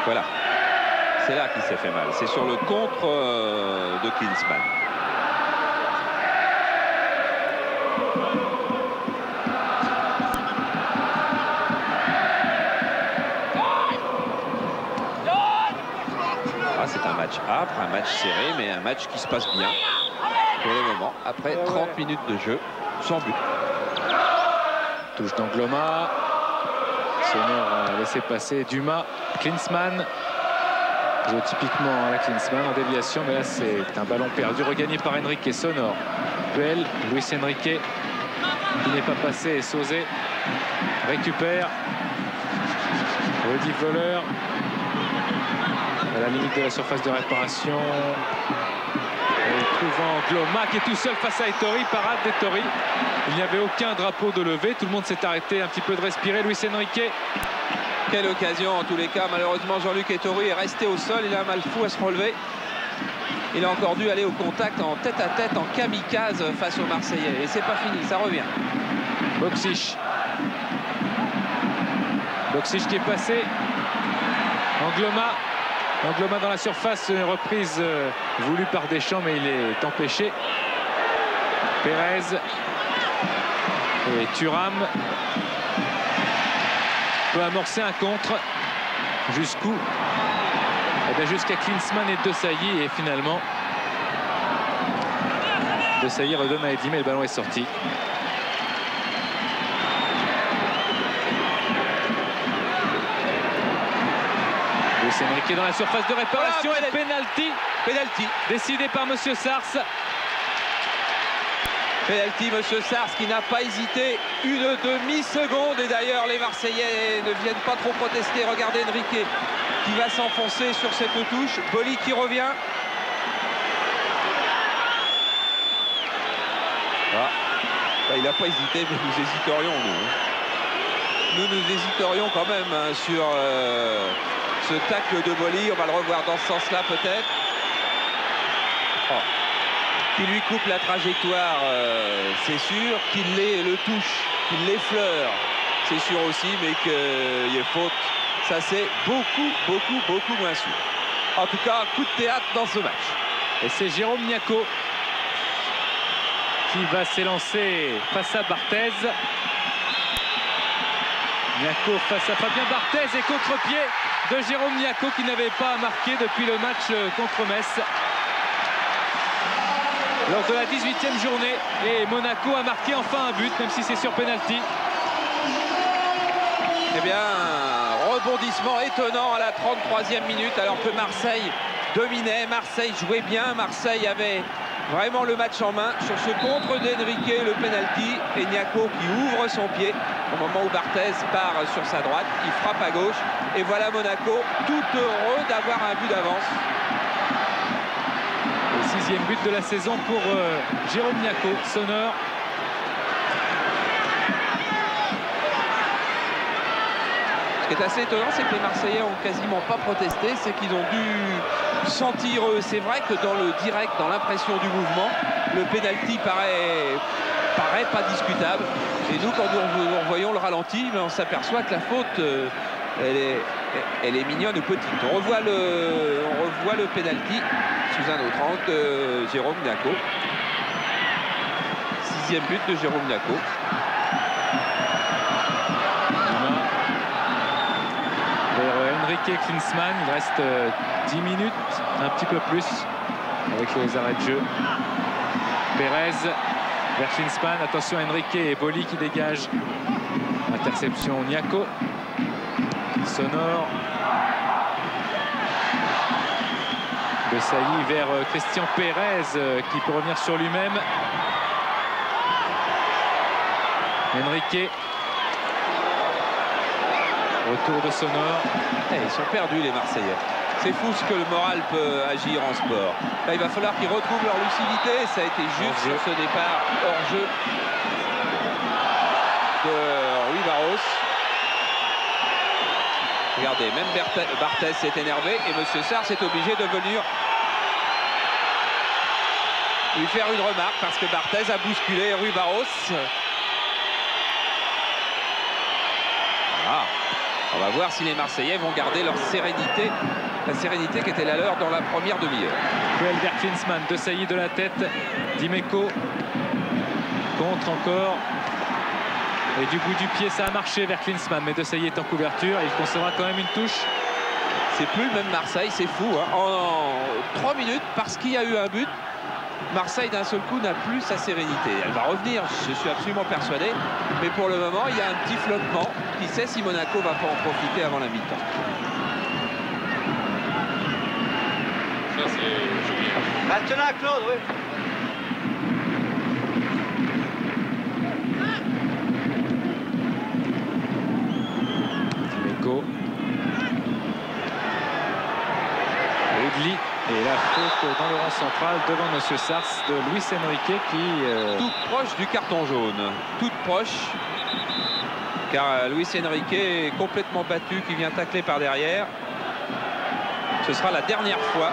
Speaker 1: Voilà. C'est là qu'il s'est fait mal. C'est sur le contre de Klinsmann. Ah, c'est un match âpre, un match serré, mais un match qui se passe bien pour le moment. Après 30 minutes de jeu, sans but.
Speaker 3: Touche d'Angloma. Sonor a laissé passer Dumas. Klinsmann. Joue typiquement à la Klinsmann en déviation, mais là c'est un ballon perdu, regagné par Enrique. Sonor. Puel, Luis Enrique qui n'est pas passé et Sauzet récupère. Rudy Voller à la limite de la surface de réparation. Et trouvant Angloma qui est tout seul face à Ettori, parade d'Ettori. Il n'y avait aucun drapeau de levée, tout le monde s'est arrêté un petit peu de respirer. Luis Enrique.
Speaker 1: Quelle occasion en tous les cas. Malheureusement, Jean-Luc Ettori est resté au sol. Il a un mal fou à se relever. Il a encore dû aller au contact en tête-à-tête, en kamikaze face aux Marseillais. Et c'est pas fini, ça revient.
Speaker 3: Boksic. Boksic qui est passé. Angloma. Angloma dans la surface, une reprise voulue par Deschamps, mais il est empêché. Pérez. Et Thuram peut amorcer un contre. Jusqu'où? Eh bien, jusqu'à Klinsmann et De Sailly. Et finalement, De Sailly redonne à Eddy, mais le ballon est sorti. Luis Enrique dans la surface de réparation.
Speaker 1: Voilà,
Speaker 3: et penalty décidé par Monsieur Sars.
Speaker 1: Penalty, Monsieur Sars qui n'a pas hésité une demi-seconde. Et d'ailleurs, les Marseillais ne viennent pas trop protester. Regardez Enrique qui va s'enfoncer sur cette touche. Boli qui revient. Ah. Bah, il n'a pas hésité, mais nous hésiterions, nous. Nous hésiterions quand même hein, sur ce tacle de Boly. On va le revoir dans ce sens-là peut-être. Oh. Qui lui coupe la trajectoire, c'est sûr. Qu'il le touche, qu'il l'effleure, c'est sûr aussi. Mais qu'il y ait faute, ça c'est beaucoup moins sûr. En tout cas, coup de théâtre dans ce match.
Speaker 3: Et c'est Jérôme Niaco qui va s'élancer face à Barthez. Niaco face à Fabien Barthez et contre-pied de Jérôme Niaco qui n'avait pas marqué depuis le match contre Metz lors de la 18e journée. Et Monaco a marqué enfin un but, même si c'est sur pénalty.
Speaker 1: Eh bien, rebondissement étonnant à la 33e minute alors que Marseille dominait, Marseille jouait bien, Marseille avait vraiment le match en main sur ce contre d'Henrique, le penalty, et Niaco qui ouvre son pied au moment où Barthez part sur sa droite, il frappe à gauche et voilà Monaco tout heureux d'avoir un but d'avance.
Speaker 3: Le 6e but de la saison pour Jérôme Niaco, sonneur.
Speaker 1: Ce qui est assez étonnant, c'est que les Marseillais ont quasiment pas protesté, c'est qu'ils ont dû sentir eux. C'est vrai que dans le direct, dans l'impression du mouvement, le penalty paraît pas discutable. Et nous, quand nous revoyons le ralenti, on s'aperçoit que la faute, elle est mignonne ou petite. On revoit le penalty sous un autre angle de Jérôme Niaco. 6e but de Jérôme Niaco.
Speaker 3: Henrique Klinsmann, il reste 10 minutes, un petit peu plus avec les arrêts de jeu. Pérez vers Klinsmann, attention Henrique et Boly qui dégagent. Interception Niaco. Sonore. De Sailly vers Christian Pérez qui peut revenir sur lui-même. Henrique. Retour de Sonore.
Speaker 1: Ils sont perdus les Marseillais. C'est fou ce que le moral peut agir en sport. Là, il va falloir qu'ils retrouvent leur lucidité. Ça a été juste sur ce départ hors jeu de Rui Barros. Regardez, même Barthez s'est énervé et M. Sarr s'est obligé de venir lui faire une remarque parce que Barthez a bousculé Rui Barros. Ah. On va voir si les Marseillais vont garder leur sérénité, la sérénité qui était la leur dans la première demi-heure.
Speaker 3: Duel vers Klinsmann, de Sailly de la tête, Dimeco contre encore. Et du bout du pied, ça a marché vers Klinsmann, mais de Sailly est en couverture et il concédera quand même une touche.
Speaker 1: C'est plus le même Marseille, c'est fou. Hein. En 3 minutes, parce qu'il y a eu un but, Marseille d'un seul coup n'a plus sa sérénité. Elle va revenir, je suis absolument persuadé. Mais pour le moment, il y a un petit flottement. Qui sait si Monaco va pas en profiter avant la mi-temps.
Speaker 4: Maintenant, Claude, oui.
Speaker 3: Dimeco. Ridley. Et la faute dans le rang central devant M. Sars de Luis Henrique qui...
Speaker 1: Toute proche du carton jaune. Toute proche. Car Luis Henrique est complètement battu, qui vient tacler par derrière. Ce sera la dernière fois.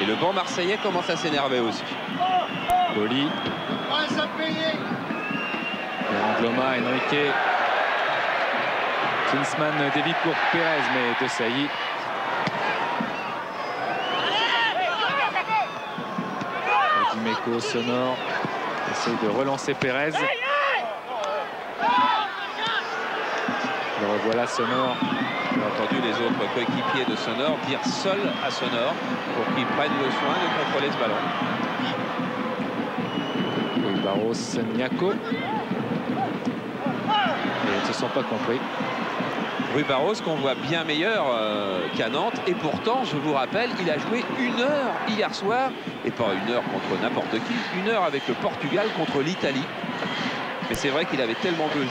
Speaker 1: Et le banc marseillais commence à s'énerver aussi.
Speaker 3: Boly. Angloma, Henrique. Klinsmann dévie pour Pérez, mais de Sailly. Dimeco, Sonore essaye de relancer Pérez. Le revoilà Sonore.
Speaker 1: On a entendu les autres coéquipiers de Sonore dire seul à Sonore pour qu'il prenne le soin de contrôler ce ballon.
Speaker 3: Oui, Barros, Niaco. Et ils ne se sont pas compris.
Speaker 1: Rui Barros qu'on voit bien meilleur qu'à Nantes. Et pourtant, je vous rappelle, il a joué 1 heure hier soir. Et pas 1 heure contre n'importe qui. 1 heure avec le Portugal contre l'Italie. Mais c'est vrai qu'il avait tellement peu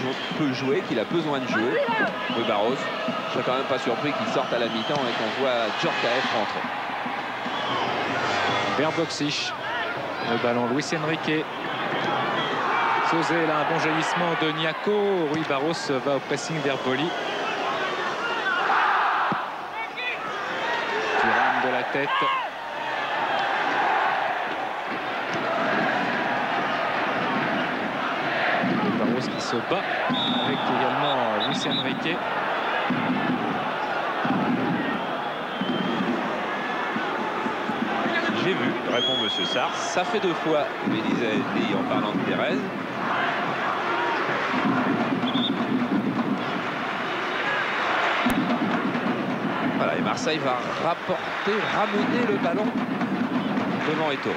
Speaker 1: joué qu'il a besoin de jeu. Rui Barros. Je serais quand même pas surpris qu'il sorte à la mi-temps et qu'on voit Djorkaeff rentrer.
Speaker 3: Vers Boksic. Le ballon Luis Enrique. Sauzé, là, un bon jaillissement de Niako. Rui Barros va au pressing vers Boli. Thuram de la tête. Rui Barros qui se bat avec également Luis Enrique.
Speaker 1: J'ai vu, répond Monsieur Sars. Ça fait 2 fois, mais disait Edli en parlant de Pérez. Voilà, et Marseille va ramener le ballon devant Ettori.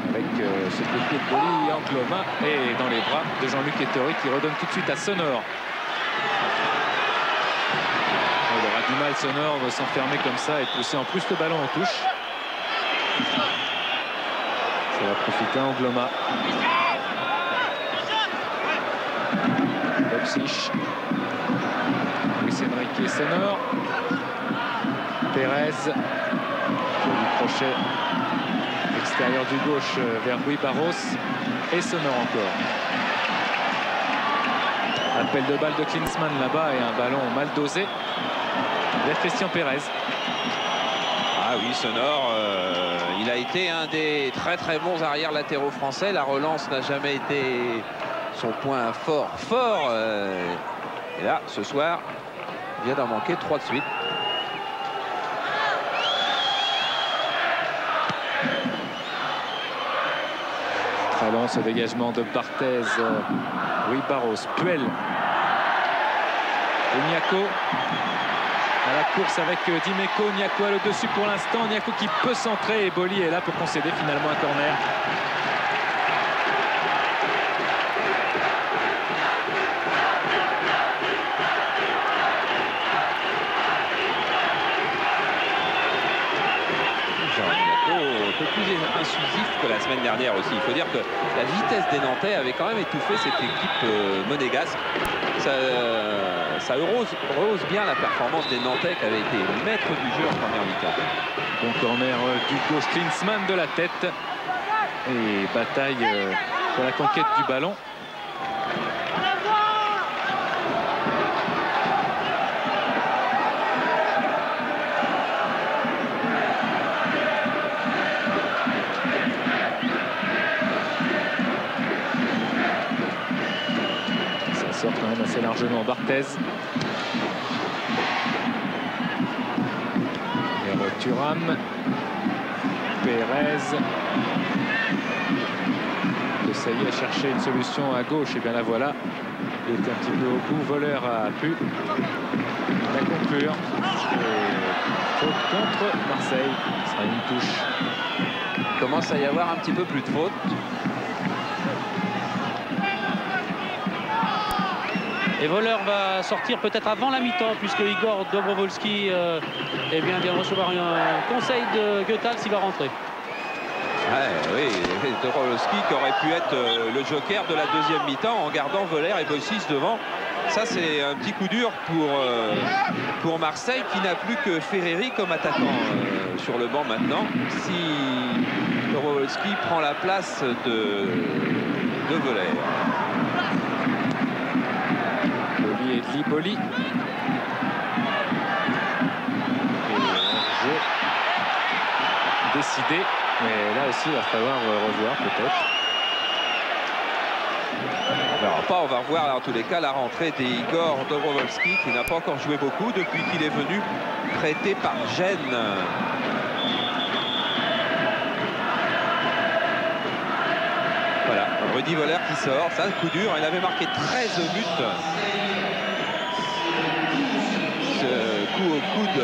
Speaker 3: Avec ce coup de pied de Boli en Gloma et dans les bras de Jean-Luc Ettori qui redonne tout de suite à Sonor. Il aura du mal, Sonor, de s'enfermer comme ça et pousser en plus le ballon en touche. Ça va profiter à Angloma. Boksic. Luis Enrique, Sonor. Pérez. Joli crochet extérieur du gauche vers Rui Barros. Et Sonor encore. Appel de balle de Klinsmann là-bas et un ballon mal dosé vers Christian Pérez.
Speaker 1: Ah oui, Sonor, il a été un des très bons arrières latéraux français. La relance n'a jamais été son point fort. Et là, ce soir, il vient d'en manquer 3 de suite.
Speaker 3: Très long ce dégagement de Barthez. Rui Barros, Puel. Et Niako. À la course avec Dimeco, Niako a le dessus pour l'instant, Niako qui peut centrer et Boli est là pour concéder finalement un corner.
Speaker 1: Un peu plus incisif que la semaine dernière aussi. Il faut dire que la vitesse des Nantais avait quand même étouffé cette équipe monégasque. Ça rehausse bien la performance des Nantais qui avaient été maîtres du jeu en première mi-temps.
Speaker 3: Bon corner du gauche, Klinsmann de la tête. Et bataille pour la conquête du ballon. Ça sort quand même assez largement Barthez. Thuram, Pérez, qui essayait à chercher une solution à gauche, et bien la voilà. Il était un petit peu au bout, Voleur a pu la conclure. Et faute contre Marseille, ce sera une touche.
Speaker 1: Il commence à y avoir un petit peu plus de fautes.
Speaker 2: Et Voleur va sortir peut-être avant la mi-temps, puisque Igor Dobrovolski vient de recevoir un conseil de Goethals, il va rentrer.
Speaker 1: Oui, Dobrovolski qui aurait pu être le joker de la deuxième mi-temps en gardant Voleur et Bossis devant. Ça, c'est un petit coup dur pour Marseille qui n'a plus que Ferreri comme attaquant sur le banc maintenant. Si Dobrovolski prend la place de Voleur.
Speaker 3: Edli, Boli. Et jeu décidé. Mais là aussi, il va falloir revoir peut-être.
Speaker 1: On va revoir en tous les cas la rentrée d'Igor Dobrovolski qui n'a pas encore joué beaucoup depuis qu'il est venu prêté par Gênes. Voilà, Rudy Voleur qui sort, ça coup dur, il avait marqué 13 buts. Ce coup au coude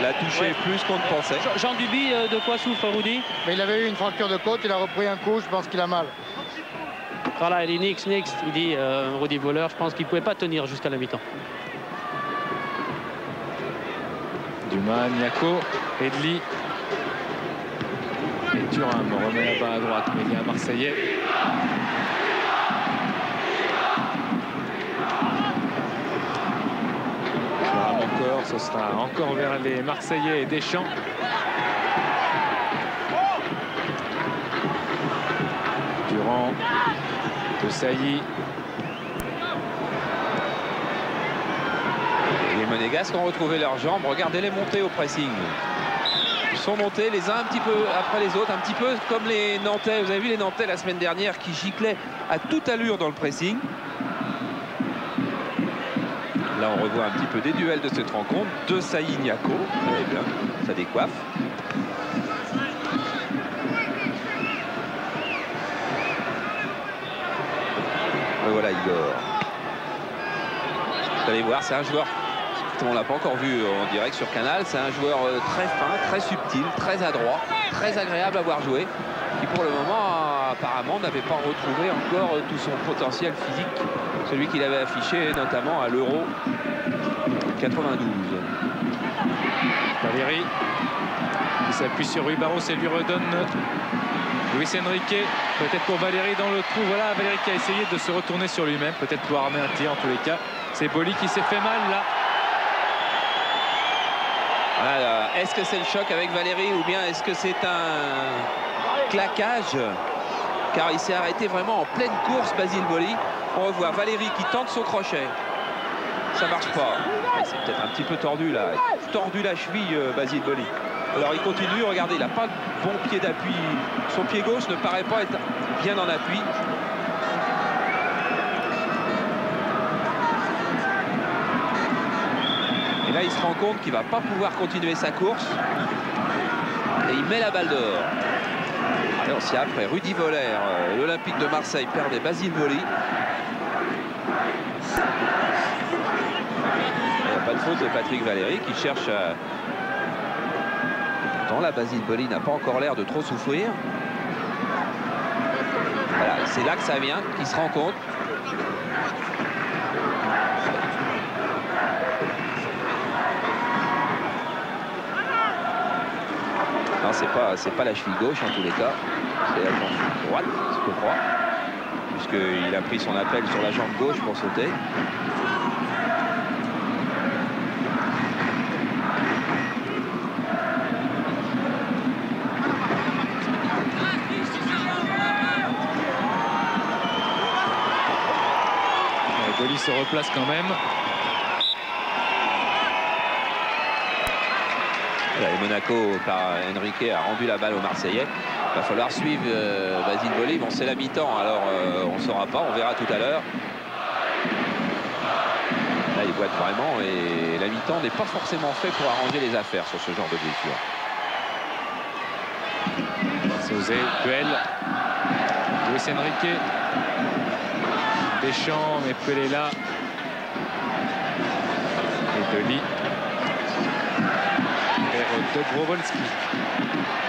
Speaker 1: l'a touché plus qu'on ne pensait.
Speaker 2: Jean Duby, de quoi souffre Rudy?
Speaker 5: Mais il avait eu une fracture de côte, il a repris un coup, je pense qu'il a mal.
Speaker 2: Voilà, il dit Nix, il dit Rudy Voleur, je pense qu'il ne pouvait pas tenir jusqu'à la mi-temps.
Speaker 3: Dumas, Niako, Edli. Et Thuram remet la balle à droite, mais il y a un Marseillais. Thuram encore, ce sera encore vers les Marseillais et Deschamps. Durand, de Sailly.
Speaker 1: Les Monégasques ont retrouvé leurs jambes. Regardez-les monter au pressing. Ils sont montés les uns un petit peu après les autres, un petit peu comme les Nantais. Vous avez vu les Nantais la semaine dernière qui giclaient à toute allure dans le pressing. Là, on revoit un petit peu des duels de cette rencontre. De Sailly Niako. Eh bien, ça décoiffe. Et voilà Igor. Vous allez voir, c'est un joueur, on ne l'a pas encore vu en direct sur Canal, c'est un joueur très fin, très subtil, très adroit, très agréable à voir jouer, qui pour le moment apparemment n'avait pas retrouvé encore tout son potentiel physique, celui qu'il avait affiché notamment à l'Euro 92.
Speaker 3: Valéry qui s'appuie sur Rui Barros et lui redonne Luis Enrique, peut-être pour Valéry dans le trou. Voilà Valéry qui a essayé de se retourner sur lui-même, peut-être pour armer un tir en tous les cas. C'est Boli qui s'est fait mal là.
Speaker 1: Voilà, est-ce que c'est le choc avec Valéry ou bien est-ce que c'est un claquage? Car il s'est arrêté vraiment en pleine course, Basile Boli. On revoit Valéry qui tente son crochet. Ça marche pas. C'est peut-être un petit peu tordu là. Tordu la cheville, Basile Boli. Alors il continue, regardez, il n'a pas de bon pied d'appui. Son pied gauche ne paraît pas être bien en appui. Et là il se rend compte qu'il ne va pas pouvoir continuer sa course. Et il met la balle dehors. Alors si après Rudy Voller, l'Olympique de Marseille perdait Basile Boli. Il n'y a pas de faute de Patrick Valéry qui cherche à... Pourtant, la Basile Boli n'a pas encore l'air de trop souffrir. Voilà, c'est là que ça vient, qu'il se rend compte. Non, c'est pas la cheville gauche en tous les cas. C'est la jambe droite, je crois. Puisqu'il a pris son appel sur la jambe gauche pour sauter.
Speaker 3: Boli se replace quand même.
Speaker 1: Et Monaco par Enrique a rendu la balle aux Marseillais. Il va falloir suivre Basile Boli. Bon, c'est la mi-temps, alors on ne saura pas, on verra tout à l'heure. Là, il boite vraiment et la mi-temps n'est pas forcément fait pour arranger les affaires sur ce genre de blessure.
Speaker 3: Sauzé, duel. Luis Enrique. Deschamps, mais Pelé est là. Et Deli. Vers Dobrovolski.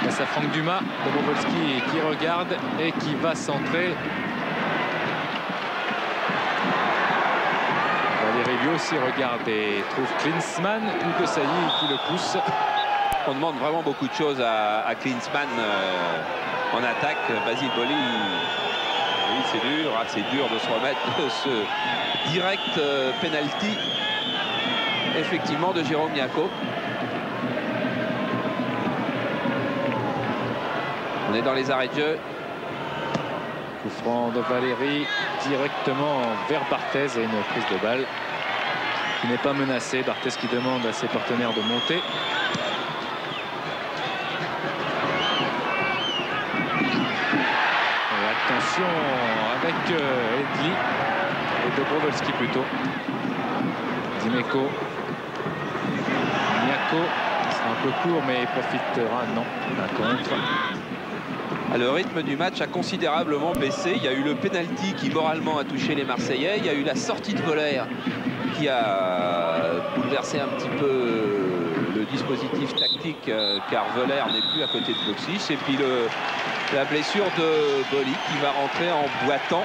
Speaker 3: Face à Franck Dumas. Dobrovolski qui regarde et qui va centrer. Valéry lui aussi regarde et trouve Klinsmann ou de Sailly qui le pousse.
Speaker 1: On demande vraiment beaucoup de choses à Klinsmann en attaque. Basile Boli. Oui, c'est dur de se remettre de ce direct penalty, effectivement, de Jérôme Niako. On est dans les arrêts de jeu.
Speaker 3: Coup franc de Valéry directement vers Barthez et une prise de balle qui n'est pas menacée. Barthez qui demande à ses partenaires de monter. Attention avec Edli et Dobrovolski plutôt. Dimeco. Niako. C'est un peu court mais il profitera. Non, un contre.
Speaker 1: Le rythme du match a considérablement baissé. Il y a eu le penalty qui moralement a touché les Marseillais. Il y a eu la sortie de Voller qui a bouleversé un petit peu le dispositif tactique car Voller n'est plus à côté de Boxic. Et puis la blessure de Boli qui va rentrer en boitant.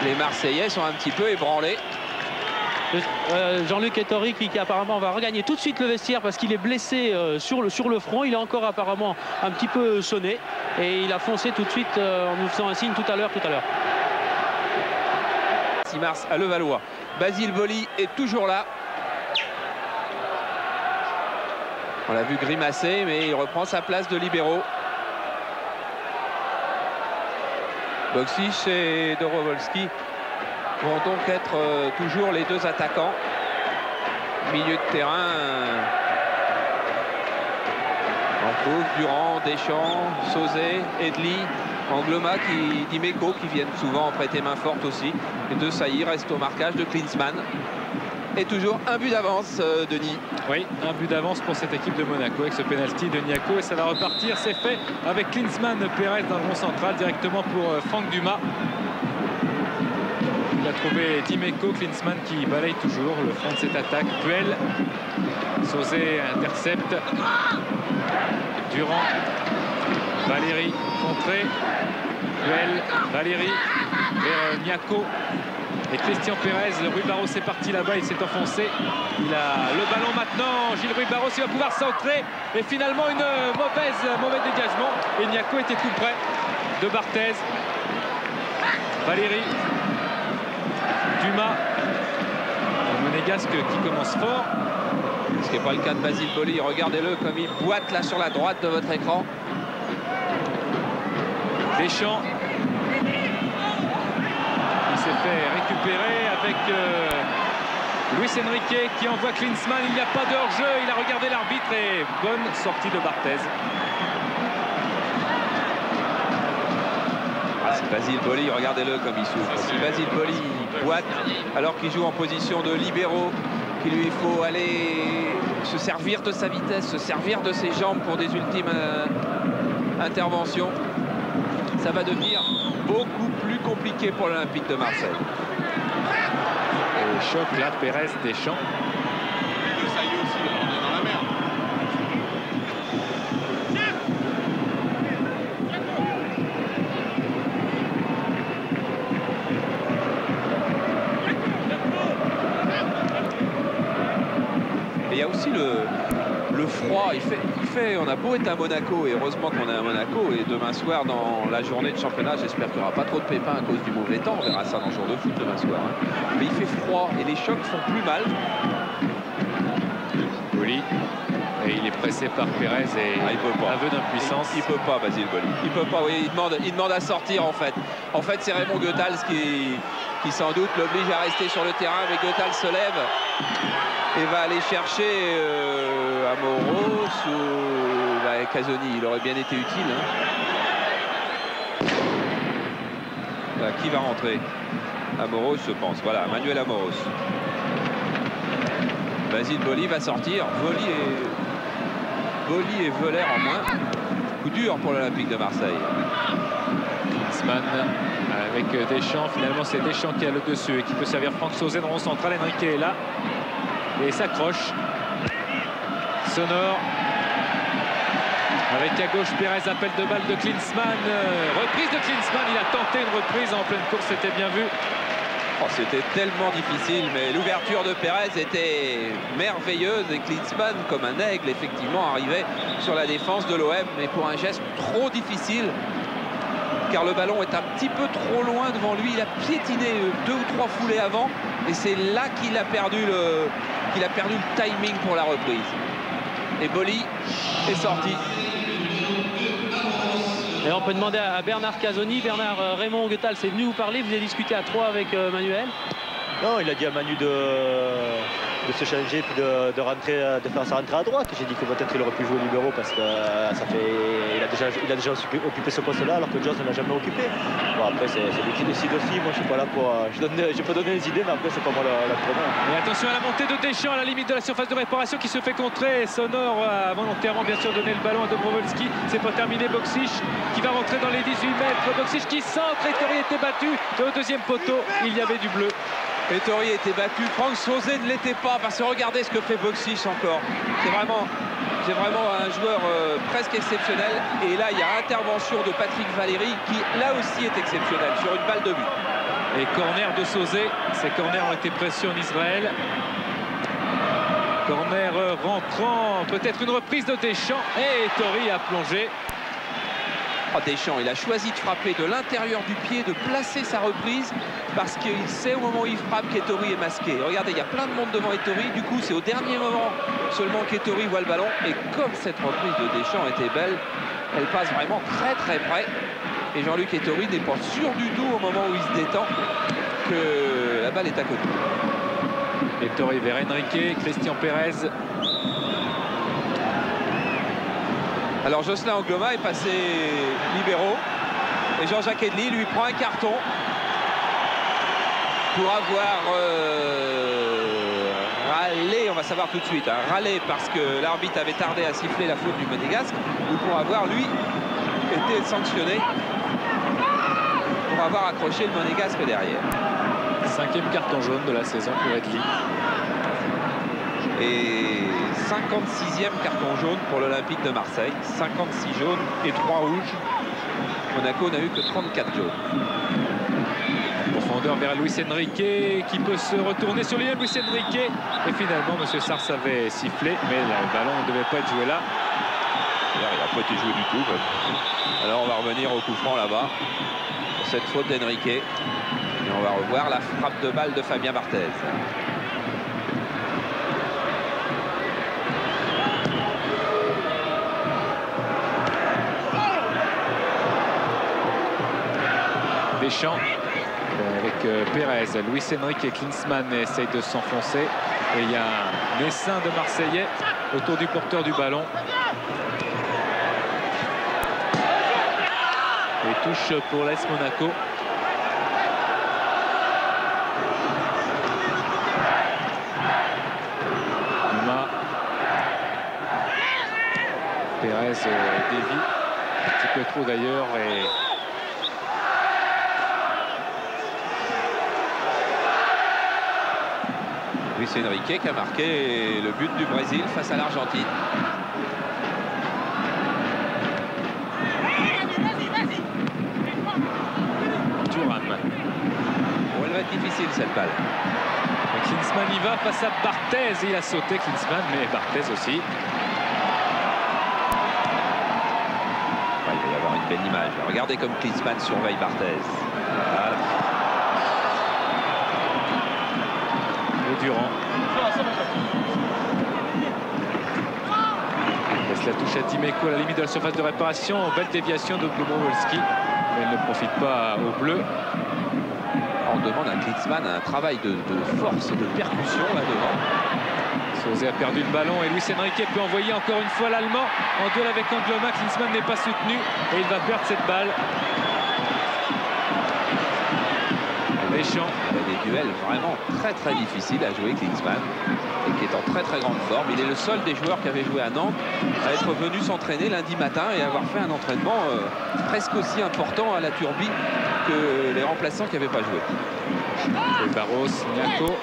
Speaker 1: Les Marseillais sont un petit peu ébranlés.
Speaker 2: Jean-Luc Ettori qui apparemment va regagner tout de suite le vestiaire parce qu'il est blessé sur le front. Il est encore apparemment un petit peu sonné et il a foncé tout de suite en nous faisant un signe tout à l'heure.
Speaker 1: 6 mars à Levallois. Basile Boli est toujours là. On l'a vu grimacer, mais il reprend sa place de libéraux. Boksic et Dobrowolski vont donc être toujours les deux attaquants. Milieu de terrain, Ancouf, Durand, Deschamps, Sauzet, Edli, Angloma, Dimeco qui viennent souvent prêter main forte aussi. Les deux saillies restent au marquage de Klinsmann. Et toujours un but d'avance, Denis.
Speaker 3: Oui, un but d'avance pour cette équipe de Monaco avec ce penalty de Niaco. Et ça va repartir, c'est fait avec Klinsmann, Pérez dans le rond central directement pour Franck Dumas. Il a trouvé Dimeco, Klinsmann qui balaye toujours le front de cette attaque. Puel, Sauzet intercepte. Durand, Valéry contré. Puel, Valéry vers Niaco. Et Christian Pérez, Rui Barros est parti là-bas, il s'est enfoncé. Il a le ballon maintenant, Gilles Rui Barros, il va pouvoir centrer. Et finalement une mauvais dégagement. Et Niaco était tout près de Barthez. Valéry, Dumas, le Monégasque qui commence fort.
Speaker 1: Ce qui n'est pas le cas de Basile Boli. Regardez-le comme il boite là sur la droite de votre écran.
Speaker 3: Deschamps. Il s'est fait récupérer avec Luis Enrique qui envoie Klinsmann. Il n'y a pas de hors-jeu. Il a regardé l'arbitre et bonne sortie de Barthez.
Speaker 1: C'est Basile Boli, regardez-le comme il souffre. Si Basile Boli boite alors qu'il joue en position de libéraux, qu'il lui faut aller se servir de sa vitesse, se servir de ses jambes pour des ultimes interventions, ça va devenir beaucoup plus compliqué pour l'Olympique de Marseille.
Speaker 3: Et choc là, Pérez, Deschamps.
Speaker 1: Et il y a aussi le froid. On a beau être à Monaco, et heureusement qu'on est à Monaco, et demain soir dans la journée de championnat, j'espère qu'il n'y aura pas trop de pépins à cause du mauvais temps. On verra ça dans le jour de foot demain soir. Mais il fait froid et les chocs font plus mal.
Speaker 3: Boli. Et il est pressé par Pérez et
Speaker 1: il peut pas.
Speaker 3: aveu d'impuissance.
Speaker 1: Il peut pas, Basile Boli. Il peut pas, oui, il demande à sortir en fait. En fait, c'est Raymond Goethals qui sans doute l'oblige à rester sur le terrain, mais Goethals se lève et va aller chercher Amoros ou Casoni. Il aurait bien été utile. Hein. Voilà, qui va rentrer? Amoros, je pense. Voilà, Manuel Amoros. Basile Boli va sortir. Boli et Voller en moins. Coup dur pour l'Olympique de Marseille.
Speaker 3: Klinsmann avec Deschamps. Finalement, c'est Deschamps qui a le dessus et qui peut servir Franck Sauzet dans le rond central. Enrique est là et s'accroche. Sonore. Avec à gauche Pérez, appel de balle de Klinsmann. Reprise de Klinsmann. Il a tenté une reprise en pleine course. C'était bien vu.
Speaker 1: Oh, c'était tellement difficile, mais l'ouverture de Pérez était merveilleuse et Klinsmann, comme un aigle, effectivement, arrivait sur la défense de l'OM, mais pour un geste trop difficile, car le ballon est un petit peu trop loin devant lui. Il a piétiné 2 ou 3 foulées avant, et c'est là qu'il a perdu le timing pour la reprise. Et Boli est sorti.
Speaker 2: Et on peut demander à Bernard Casoni. Bernard, Raymond Goethals est venu vous parler. Vous avez discuté à 3 avec Manuel.
Speaker 6: Non, il a dit à Manu de se changer puis de faire sa rentrée à droite. J'ai dit que peut-être il aurait pu jouer libéraux parce que il a déjà occupé ce poste-là alors que Jones ne l'a jamais occupé. Bon, après c'est lui qui décide aussi. Moi je suis pas là pour. Je peux donner des idées, mais après c'est pas moi la première.
Speaker 3: Et attention à la montée de Deschamps à la limite de la surface de réparation qui se fait contrer. Sonore a volontairement bien sûr donné le ballon à Dobrowolski. C'est pas terminé. Boksic qui va rentrer dans les 18 mètres. Boksic qui centre. Ettori était battu. Et au deuxième poteau, il y avait du bleu.
Speaker 1: Ettori était battu, Franck Sauzet ne l'était pas, parce que regardez ce que fait Boksic encore. C'est vraiment un joueur presque exceptionnel. Et là, il y a intervention de Patrick Valéry qui, là aussi, est exceptionnel sur une balle de but.
Speaker 3: Et corner de Sauzé. Ces corners ont été précieux en Israël. Corner rentrant, peut-être une reprise de Deschamps. Et Ettori a plongé.
Speaker 1: Oh, Deschamps, il a choisi de frapper de l'intérieur du pied, de placer sa reprise, parce qu'il sait au moment où il frappe qu'Ettori est masqué. Regardez, il y a plein de monde devant Ettori. Du coup, c'est au dernier moment seulement qu'Ettori voit le ballon. Et comme cette reprise de Deschamps était belle, elle passe vraiment très très près. Et Jean-Luc Ettori n'est pas sûr du tout au moment où il se détend que la balle est à côté.
Speaker 3: Ettori vers Enrique, Christian Pérez.
Speaker 1: Alors Jocelyn Angloma est passé libéraux et Jean-Jacques Edli lui prend un carton pour avoir râlé, on va savoir tout de suite, hein, râlé parce que l'arbitre avait tardé à siffler la faute du Monégasque, ou pour avoir lui été sanctionné pour avoir accroché le Monégasque derrière.
Speaker 3: 5e carton jaune de la saison pour Edli.
Speaker 1: Et 56e carton jaune pour l'Olympique de Marseille. 56 jaunes et 3 rouges. Monaco n'a eu que 34 jaunes.
Speaker 3: Profondeur vers Luis Enrique qui peut se retourner sur lui-même. Luis Enrique. Et finalement, M. Sars avait sifflé, mais le ballon ne devait pas être joué là.
Speaker 1: D'ailleurs, il n'a pas été joué du tout. Alors on va revenir au coup franc là-bas. Pour cette faute d'Enrique. Et on va revoir la frappe de balle de Fabien Barthez.
Speaker 3: Deschamps avec Pérez, Luis Enrique et Klinsmann essayent de s'enfoncer. Et il y a un essaim de Marseillais autour du porteur du ballon. Et touche pour l'AS Monaco. Numa. Pérez dévie. Un petit peu trop d'ailleurs. Et
Speaker 1: Luis Enrique qui a marqué le but du Brésil face à l'Argentine.
Speaker 3: Thuram.
Speaker 1: Bon, elle va être difficile cette balle.
Speaker 3: Klinsmann y va face à Barthez. Il a sauté Klinsmann, mais Barthez aussi.
Speaker 1: Ouais, il va y avoir une belle image. Regardez comme Klinsmann surveille Barthez. Voilà.
Speaker 3: Durand. Laisse la touche à Dimeco à la limite de la surface de réparation. Belle déviation de Dobrowolski, mais elle ne profite pas aux Bleus.
Speaker 1: On demande à Klinsmann un travail de force, de percussion là devant.
Speaker 3: Sauzé a perdu le ballon et Luis Enrique peut envoyer encore une fois l'Allemand en duel avec Angloma. Klinsmann n'est pas soutenu et il va perdre cette balle. Deschamps.
Speaker 1: Il y a des duels vraiment très très difficiles à jouer, Klinsmann, et qui est en très très grande forme. Il est le seul des joueurs qui avait joué à Nantes à être venu s'entraîner lundi matin et avoir fait un entraînement presque aussi important à la Turbie que les remplaçants qui n'avaient pas joué.
Speaker 3: Et Barros, Niaco.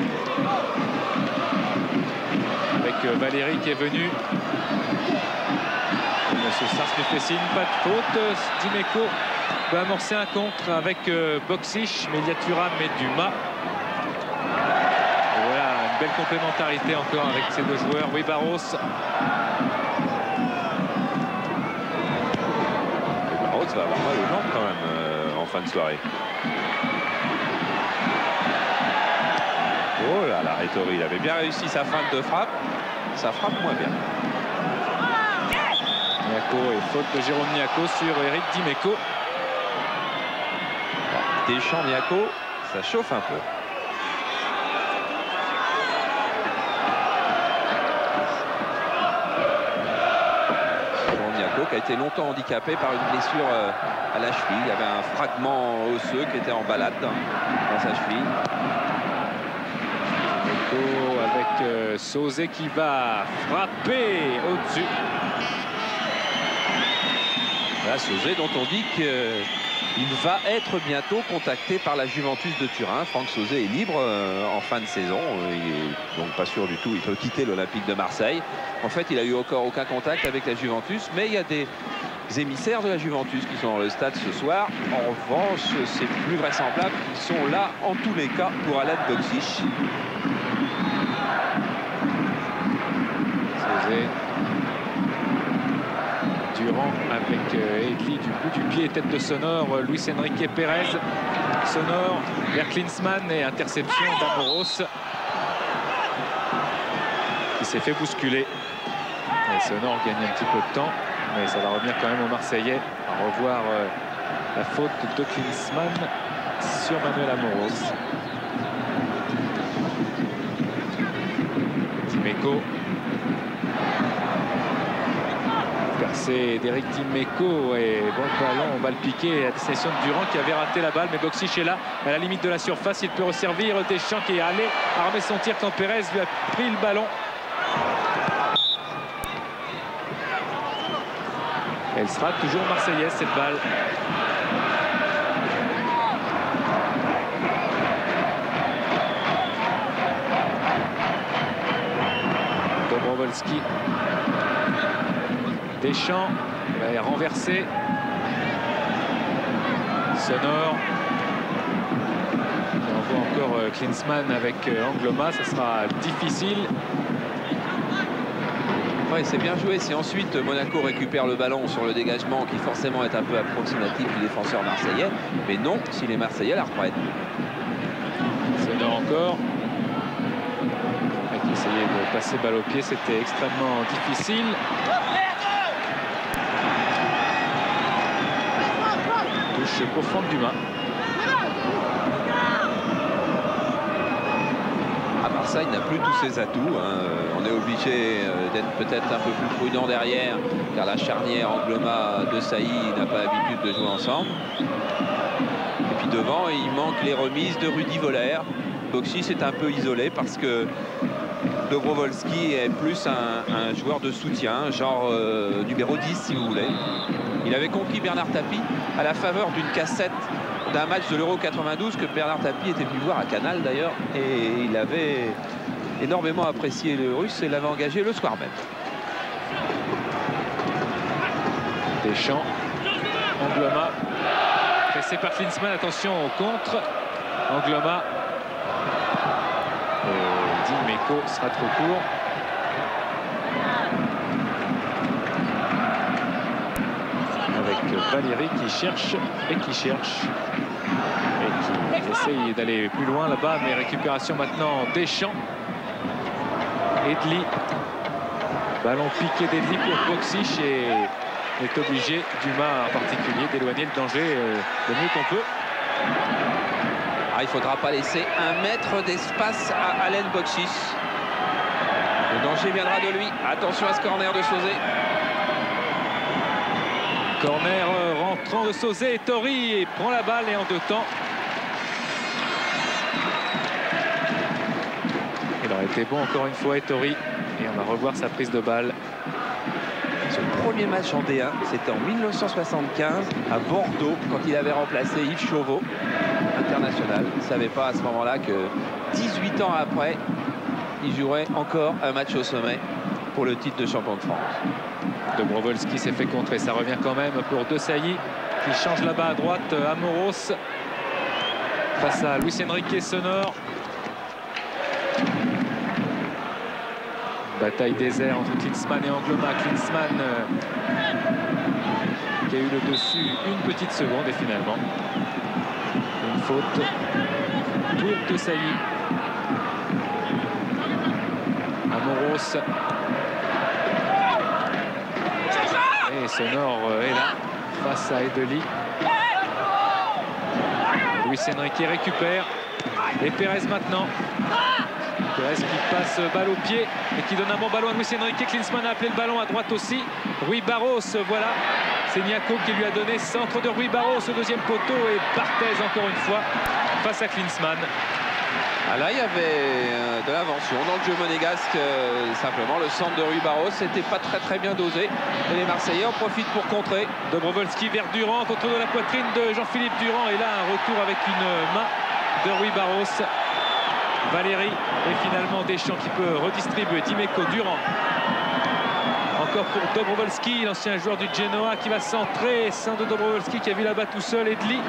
Speaker 3: Avec Valéry qui est venu. Monsieur Sars lui fait signe, pas de faute. Dimeco peut amorcer un contre avec Boksic, mais il y a Thuram et Dumas. Et voilà, une belle complémentarité encore avec ces deux joueurs. Oui, Barros.
Speaker 1: Barros va avoir mal aux jambes quand même en fin de soirée. Oh là là, Ettori, il avait bien réussi sa feinte de frappe. Ça frappe moins bien.
Speaker 3: Niaco et faute de Jérôme Niaco sur Eric Dimeco.
Speaker 1: Deschamps, Niaco, ça chauffe un peu. Niaco qui a été longtemps handicapé par une blessure à la cheville. Il y avait un fragment osseux qui était en balade dans sa cheville.
Speaker 3: Dimeco avec Sauzé qui va frapper au-dessus.
Speaker 1: Là, Sauzé dont on dit qu'il va être bientôt contacté par la Juventus de Turin. Franck Sauzé est libre en fin de saison. Il est donc pas sûr du tout. Il peut quitter l'Olympique de Marseille. En fait, il a eu encore aucun contact avec la Juventus. Mais il y a des émissaires de la Juventus qui sont dans le stade ce soir. En revanche, c'est plus vraisemblable qu'ils sont là en tous les cas pour Alen Boksic.
Speaker 3: Durand avec Edli du bout du pied, tête de Sonor, Luis Enrique Pérez. Sonor vers Klinsmann et interception d'Amoros qui s'est fait bousculer. Et Sonor gagne un petit peu de temps, mais ça va revenir quand même aux Marseillais à revoir la faute de Klinsmann sur Manuel Amoros. Dimeco. Percé d'Eric Dimeco et bon ballon, balle piquée à destination de Durand qui avait raté la balle, mais Boksic est là à la limite de la surface, il peut resservir. Deschamps qui est allé armer son tir quand Pérez lui a pris le ballon. Elle sera toujours marseillaise cette balle. Dobrovolski. Deschamps va renverser. Sonor. Et on voit encore Klinsmann avec Angloma, ça sera difficile.
Speaker 1: Ouais, c'est bien joué. Si ensuite Monaco récupère le ballon sur le dégagement, qui forcément est un peu approximatif du défenseur marseillais, mais non si les Marseillais la reprennent.
Speaker 3: Sonor encore. Avec essayer de passer balle au pied, c'était extrêmement difficile. Touche profonde d'Humain.
Speaker 1: Marseille n'a plus tous ses atouts. Hein. On est obligé d'être peut-être un peu plus prudent derrière, car la charnière Angloma-De Sailly n'a pas l'habitude de jouer ensemble. Et puis devant, il manque les remises de Rudy Voller. Boksic est un peu isolé parce que Dobrovolski est plus un joueur de soutien, genre numéro 10 si vous voulez. Il avait conquis Bernard Tapie à la faveur d'une cassette d'un match de l'Euro 92 que Bernard Tapie était venu voir à Canal d'ailleurs, et il avait énormément apprécié le Russe et l'avait engagé le soir même.
Speaker 3: Deschamps, Angloma, pressé par Klinsmann, attention au contre. Angloma, Dimeco sera trop court. Avec Valéry qui cherche et qui cherche et qui essaye d'aller plus loin là-bas, mais récupération maintenant Deschamps. Edli, ballon piqué d'Edli pour Boksic et est obligé, Dumas en particulier, d'éloigner le danger le mieux qu'on peut.
Speaker 1: Ah, il ne faudra pas laisser 1 mètre d'espace à Alen Boksic. Le danger viendra de lui. Attention à ce corner de Sauzé.
Speaker 3: Corner rentrant de Sauzé et Tori prend la balle et en 2 temps. Il aurait été bon encore une fois Tori et on va revoir sa prise de balle.
Speaker 1: Son premier match en D1, c'était en 1975 à Bordeaux quand il avait remplacé Yves Chauveau, international. Il ne savait pas à ce moment-là que 18 ans après, il jouerait encore un match au sommet pour le titre de champion de France.
Speaker 3: Dobrovolski s'est fait contrer, ça revient quand même pour De Sailly qui change là-bas à droite. Amoros face à Luis Enrique Sonor. Bataille des airs entre Klinsmann et Angloma. Klinsmann qui a eu le dessus une petite seconde et finalement une faute pour De Sailly. Amoros. Et Sonor est là face à Edeli. Luis Enrique récupère. Et Pérez maintenant. Pérez qui passe balle au pied et qui donne un bon ballon à Luis Enrique. Klinsmann a appelé le ballon à droite aussi. Rui Barros, voilà. C'est Niaco qui lui a donné centre de Rui Barros au 2e poteau. Et Barthez encore une fois face à Klinsmann.
Speaker 1: Ah là, il y avait de l'invention dans le jeu monégasque. Simplement, le centre de Rui Barros n'était pas très bien dosé. Et les Marseillais en profitent pour contrer.
Speaker 3: Dobrovolski vers Durand, contrôle de la poitrine de Jean-Philippe Durand. Et là, un retour avec une main de Rui Barros. Valéry et finalement Deschamps qui peut redistribuer. Dimeco, Durand. Encore pour Dobrovolski, l'ancien joueur du Genoa qui va centrer. Sandro Dobrovolski qui a vu là-bas tout seul Edli.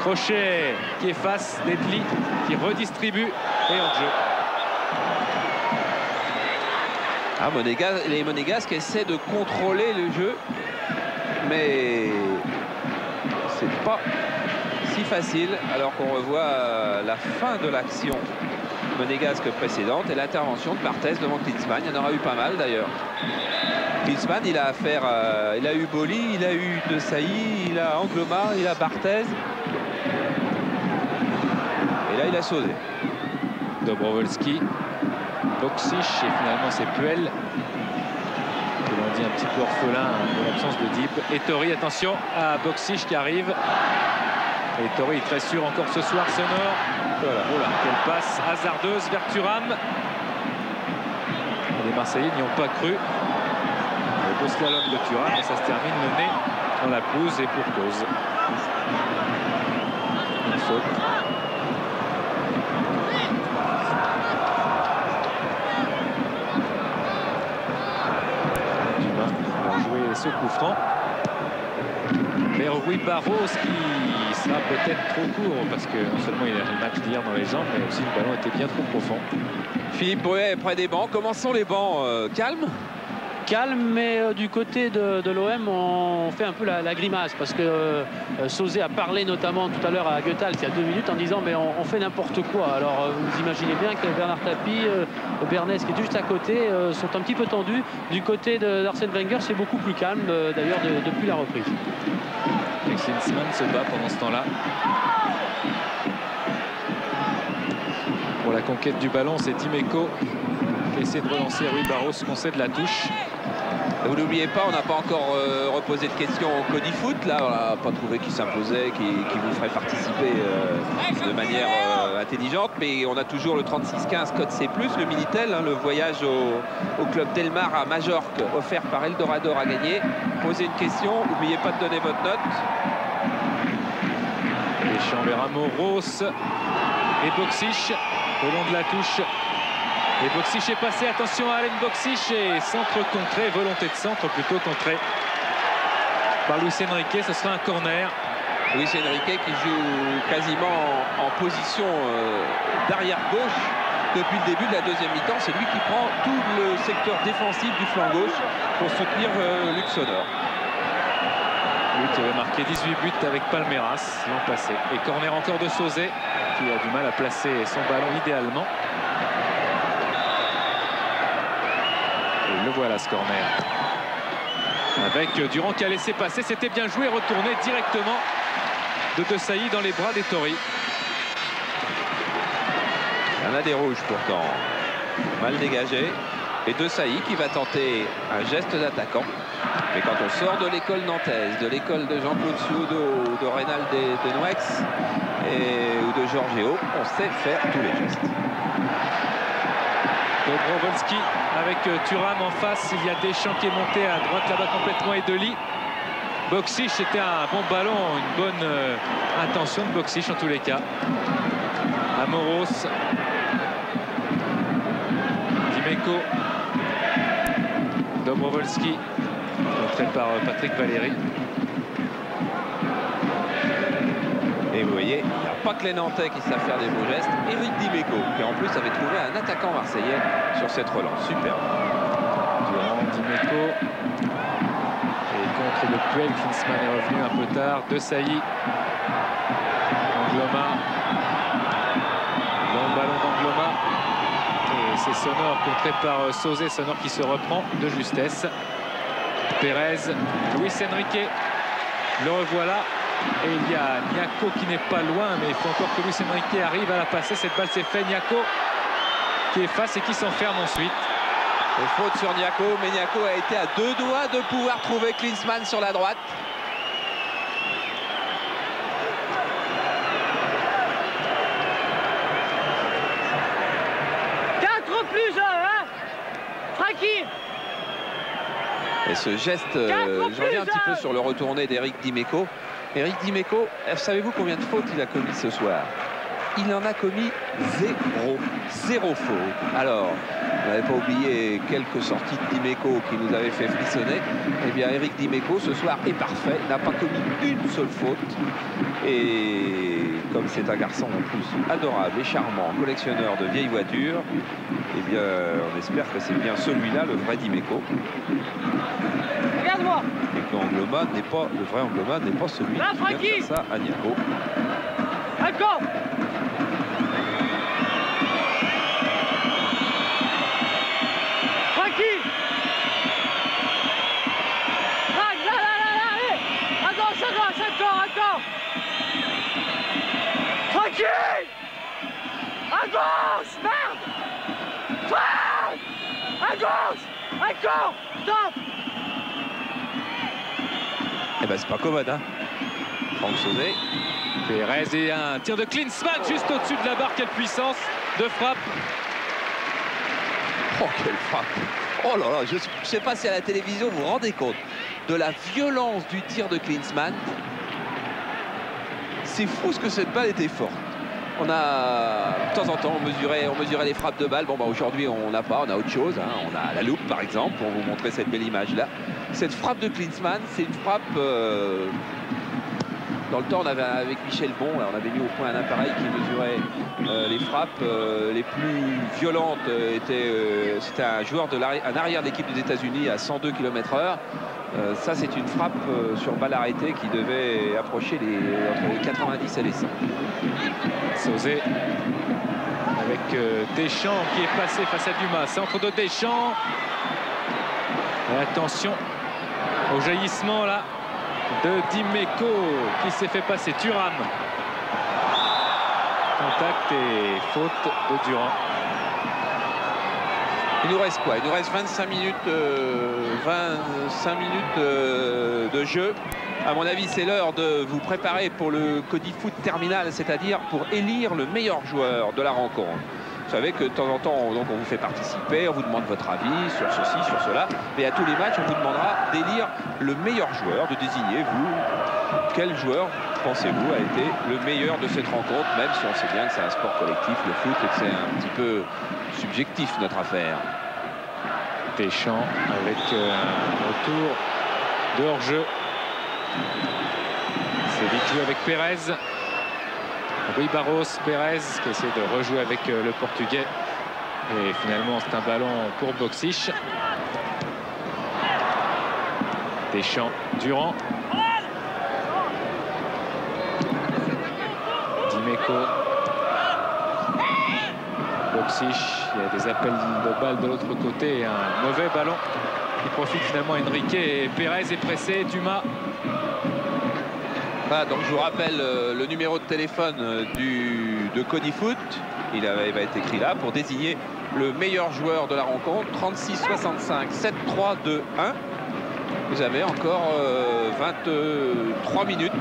Speaker 3: Crochet qui efface, Edli qui redistribue et hors jeu.
Speaker 1: Ah, les Monégasques essaient de contrôler le jeu, mais c'est pas si facile, alors qu'on revoit la fin de l'action monégasque précédente et l'intervention de Barthez devant Klinsmann. Il y en aura eu pas mal d'ailleurs. Klinsmann, il a affaire, il a eu Boli, il a eu De Sailly, il a Angloma, il a Barthez. Et là, il a sauté.
Speaker 3: Dobrovolski, Boksic et finalement c'est Puel. Que l'on dit un petit peu orphelin de l'absence de Dib. Et Tori, attention à Boksic qui arrive. Et Tori est très sûr encore ce soir, Sonor. Voilà, voilà, quelle passe hasardeuse vers Thuram. Les Marseillais n'y ont pas cru. Le beau slalom de Thuram et ça se termine le nez dans la pelouse et pour cause. Une faute. Dumas va jouer ce coup franc vers Rui Barros qui sera peut-être trop court parce que non seulement il a le match d'hier dans les jambes mais aussi le ballon était bien trop profond.
Speaker 1: Philippe Bruet est près des bancs. Comment sont les bancs? Calme?
Speaker 2: Calme, mais du côté de l'OM, on fait un peu la grimace parce que Sauzet a parlé notamment tout à l'heure à Goethals il y a 2 minutes en disant mais on fait n'importe quoi. Alors vous imaginez bien que Bernard Tapie, Bernès qui est juste à côté sont un petit peu tendus. Du côté d'Arsène Wenger, c'est beaucoup plus calme d'ailleurs depuis la reprise.
Speaker 3: Klinsmann se bat pendant ce temps-là. Pour la conquête du ballon, c'est Dimeco qui essaie de relancer Rui Barros, concède la touche.
Speaker 1: Vous n'oubliez pas, on n'a pas encore reposé de questions au Cody Foot. Là, on n'a pas trouvé qui s'imposait, qui vous ferait participer de manière intelligente. Mais on a toujours le 36-15 code C+, le Minitel, hein, le voyage au club Delmar à Majorque, offert par Eldorado à gagner. Posez une question, n'oubliez pas de donner votre note.
Speaker 3: Deschamps vers Amoros et Boksic au long de la touche. Et Boksic est passé, attention à Alen Boksic et centre contré, volonté de centre plutôt contré par Luis Enrique, ce sera un corner.
Speaker 1: Luis Enrique qui joue quasiment en position d'arrière gauche depuis le début de la deuxième mi-temps. C'est lui qui prend tout le secteur défensif du flanc gauche pour soutenir Luc Sonor.
Speaker 3: Lui qui avait marqué 18 buts avec Palmeiras l'an passé. Et corner encore de Sauzet qui a du mal à placer son ballon idéalement. Et le voilà ce corner. Avec Durand qui a laissé passer, c'était bien joué, retourné directement de Sailly dans les bras des Tori.
Speaker 1: Il y en a des rouges pourtant, mal dégagé. Et De Sailly qui va tenter un geste d'attaquant. Mais quand on sort de l'école nantaise, de l'école de Jean-Claude Suodo, de Reynald Denouex ou de Giorgio, on sait faire tous les gestes.
Speaker 3: Dobrovolski avec Thuram en face. Il y a Deschamps qui est monté à droite là-bas complètement et Deli. Boksic, c'était un bon ballon, une bonne intention de Boksic en tous les cas. Amoros. Dimeco. Dobrovolski. Montré par Patrick Valéry.
Speaker 1: Et vous voyez, il n'y a pas que les Nantais qui savent faire des beaux gestes. Eric Dimeco, qui en plus avait trouvé un attaquant marseillais sur cette relance. Superbe.
Speaker 3: Durand, Dimeco. Et contre le Puel, Klinsmann est revenu un peu tard. De Sailly. Angloma. Long ballon d'Angloma. Et c'est Sonor contré par Sauzet. Sonor qui se reprend de justesse. Pérez, Luis Enrique. Le revoilà. Et il y a Niako qui n'est pas loin, mais il faut encore que Luis Enrique arrive à la passer. Cette balle, c'est fait. Niako qui efface et qui s'enferme ensuite.
Speaker 1: Et faute sur Niako, mais Niako a été à 2 doigts de pouvoir trouver Klinsmann sur la droite. Et ce geste, je reviens un petit peu sur le retourné d'Eric Dimeco. Eric Dimeco, savez-vous combien de fautes il a commis ce soir? Il en a commis 0 faute. Alors, On n'avait pas oublié quelques sorties de Dimeco qui nous avaient fait frissonner. Eh bien, Eric Dimeco, ce soir, est parfait. N'a pas commis une seule faute. Et comme c'est un garçon en plus adorable et charmant, collectionneur de vieilles voitures, eh bien, on espère que c'est bien celui-là, le vrai Dimeco.
Speaker 4: Regarde-moi.
Speaker 1: Et que Angloma n'est pas, le vrai Angloma n'est pas celui
Speaker 4: Là,
Speaker 1: qui vient
Speaker 4: Francky.
Speaker 1: faire ça à Nico.
Speaker 4: Encore. Francky. Là, allez. À gauche, encore. Francky. À gauche, merde. Franck. À gauche. Encore. Stop.
Speaker 1: Eh ben, c'est pas commode, hein. Franck Sauzet.
Speaker 3: Pérez et un tir de Klinsmann juste au-dessus de la barre. Quelle puissance de frappe.
Speaker 1: Oh, quelle frappe! Oh là là, je ne sais pas si à la télévision vous vous rendez compte de la violence du tir de Klinsmann. C'est fou ce que cette balle était forte. On a, de temps en temps, on mesurait les frappes de balle. Bon, bah, aujourd'hui, on n'a pas, on a autre chose, hein. On a la loupe, par exemple, pour vous montrer cette belle image-là. Cette frappe de Klinsmann, c'est une frappe... Dans le temps, on avait avec Michel Bon, là, on avait mis au point un appareil qui mesurait les frappes les plus violentes. C'était un joueur un arrière d'équipe des États-Unis à 102 km/h. Ça, c'est une frappe sur balle arrêtée qui devait approcher entre les 90 et les 100.
Speaker 3: Sauzet avec Deschamps qui est passé face à Dumas. Centre de Deschamps. Et attention au jaillissement là de Dimeco qui s'est fait passer. Thuram. Contact et faute de Durand.
Speaker 1: Il nous reste quoi? Il nous reste 25 minutes, de jeu. À mon avis, c'est l'heure de vous préparer pour le CODIFOOT terminal, c'est-à-dire pour élire le meilleur joueur de la rencontre. Vous savez que de temps en temps, donc, on vous fait participer, on vous demande votre avis sur ceci, sur cela. Mais à tous les matchs, on vous demandera d'élire le meilleur joueur, de désigner, vous, quel joueur pensez-vous a été le meilleur de cette rencontre, même si on sait bien que c'est un sport collectif, le foot, et que c'est un petit peu subjectif, notre affaire.
Speaker 3: Deschamps avec un retour de hors-jeu. C'est vite joué avec Pérez. Rui Barros, Pérez qui essaie de rejouer avec le Portugais. Et finalement, c'est un ballon pour Boksic. Deschamps, Durand. Dimeco. Boksic, il y a des appels de balles de l'autre côté et un mauvais ballon qui profite finalement à Henrique. Et Pérez est pressé, Dumas.
Speaker 1: Voilà, donc je vous rappelle le numéro de téléphone de CODIFOOT. Il va être écrit là pour désigner le meilleur joueur de la rencontre. 36 65 7 3 2 1. Vous avez encore 23 minutes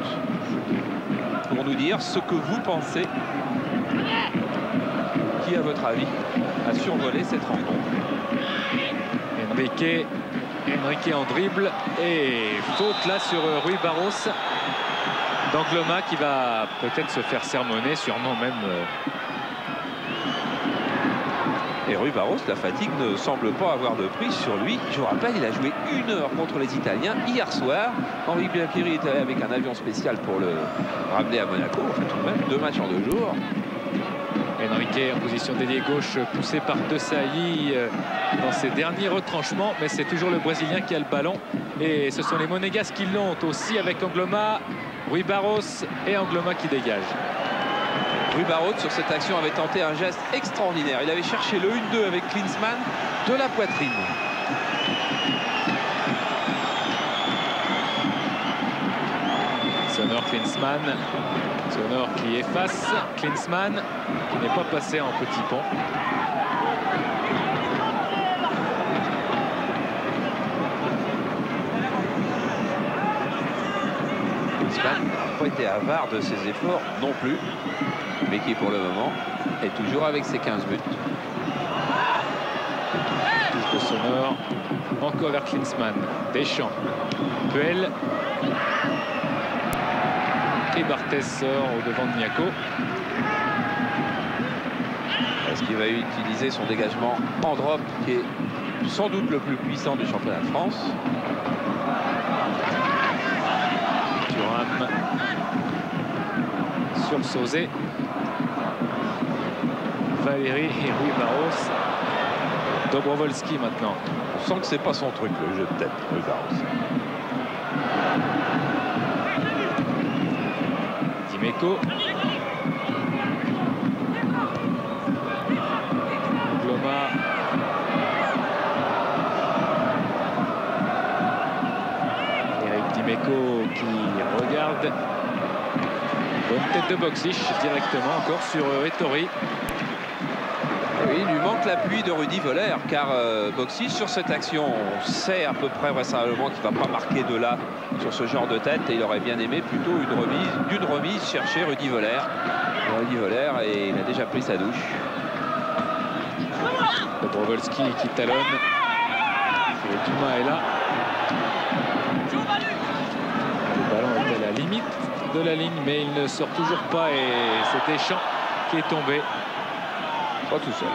Speaker 1: pour nous dire ce que vous pensez. Qui, à votre avis, a survolé cette rencontre?
Speaker 3: Henrique en dribble et faute là sur Rui Barros. D'Angloma qui va peut-être se faire sermonner, sûrement même.
Speaker 1: Et Rui Barros, la fatigue ne semble pas avoir de prise sur lui. Je vous rappelle, il a joué 1 heure contre les Italiens hier soir. Henri Biancheri est allé avec un avion spécial pour le ramener à Monaco. En fait, tout de même, 2 matchs en 2 jours.
Speaker 3: Henrique en position d'ailier gauche, poussé par De Sailly dans ses derniers retranchements. Mais c'est toujours le Brésilien qui a le ballon. Et ce sont les Monégasques qui l'ont aussi avec Angloma. Rui Barros et Angloma qui dégagent.
Speaker 1: Rui Barros, sur cette action, avait tenté un geste extraordinaire. Il avait cherché le 1-2 avec Klinsmann de la poitrine.
Speaker 3: Sonor, Klinsmann. Sonor qui efface Klinsmann qui n'est pas passé en petit pont.
Speaker 1: Klinsmann n'a pas été avare de ses efforts non plus, mais qui pour le moment est toujours avec ses 15 buts.
Speaker 3: Touche de Sonor, encore vers Klinsmann. Deschamps, Puel. Et Barthez sort au devant de Niaco.
Speaker 1: Est-ce qui va utiliser son dégagement en drop, qui est sans doute le plus puissant du championnat de France.
Speaker 3: Thuram sur Sauzé. Valéry et Rui Barros. Dobrovolski maintenant.
Speaker 1: On sent que c'est pas son truc, le jeu de tête, Rui Barros.
Speaker 3: Dimeco. Gloma. Eric Dimeco qui regarde. Bonne tête de Boxic directement encore sur Ettori.
Speaker 1: Oui, il lui manque l'appui de Rudy Voller, car Boxic sur cette action, on sait à peu près vraisemblablement qu'il ne va pas marquer de là sur ce genre de tête, et il aurait bien aimé plutôt d'une remise chercher Rudy Voller. Rudy Voller, et il a déjà pris sa douche.
Speaker 3: Dobrovolski qui talonne. Et Dumas est là. Le ballon est à la limite de la ligne, mais il ne sort toujours pas, et c'est Deschamps qui est tombé.
Speaker 1: Pas tout seul.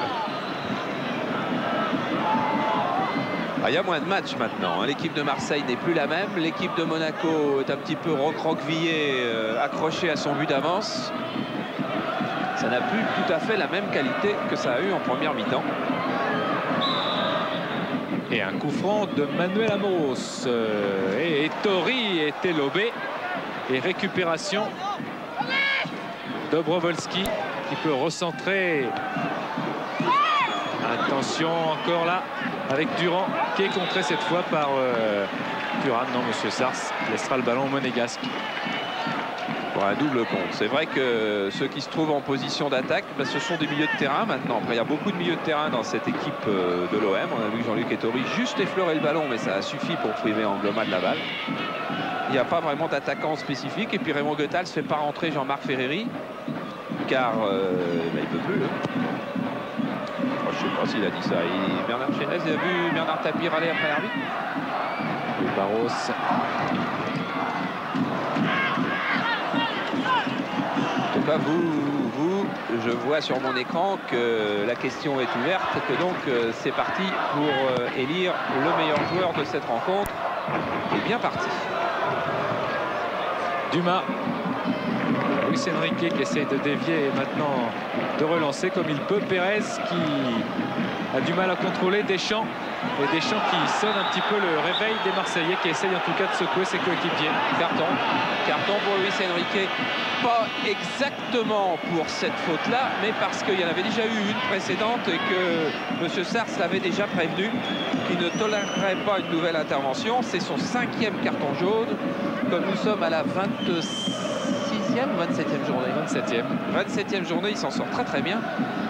Speaker 1: Il y a moins de matchs maintenant. L'équipe de Marseille n'est plus la même. L'équipe de Monaco est un petit peu recroquevillée, accrochée à son but d'avance. Ça n'a plus tout à fait la même qualité que ça a eu en première mi-temps.
Speaker 3: Et un coup franc de Manuel Amoros. Et Ettori était lobé. Et récupération. Dobrovolski qui peut recentrer. Attention encore là avec Durand qui est contré cette fois par Thuram. Non, monsieur Sars laissera le ballon au Monégasque.
Speaker 1: Pour un double compte. C'est vrai que ceux qui se trouvent en position d'attaque, ce sont des milieux de terrain maintenant. Après, il y a beaucoup de milieux de terrain dans cette équipe de l'OM. On a vu Jean-Luc Ettori juste effleurer le ballon, mais ça a suffi pour priver Angloma de la balle. Il n'y a pas vraiment d'attaquant spécifique. Et puis Raymond Goethals ne fait pas rentrer Jean-Marc Ferreri, car il ne peut plus. Je ne sais pas s'il a dit ça. Bernard Chénez, il a vu Bernard Tapie râler après l'arbitre.
Speaker 3: Barros.
Speaker 1: En tout cas, je vois sur mon écran que la question est ouverte, que donc c'est parti pour élire le meilleur joueur de cette rencontre. Et bien parti.
Speaker 3: Dumas. Luis Enrique qui essaye de dévier et maintenant de relancer comme il peut. Pérez qui a du mal à contrôler Deschamps. Et Deschamps qui sonne un petit peu le réveil des Marseillais, qui essayent en tout cas de secouer ses coéquipiers.
Speaker 1: Carton pour Luis Enrique. Pas exactement pour cette faute-là, mais parce qu'il y en avait déjà eu une précédente et que M. Sars l'avait déjà prévenu qu'il ne tolérerait pas une nouvelle intervention. C'est son 5e carton jaune. Comme nous sommes à la 26e ou 27e journée 27e journée, il s'en sort très très bien,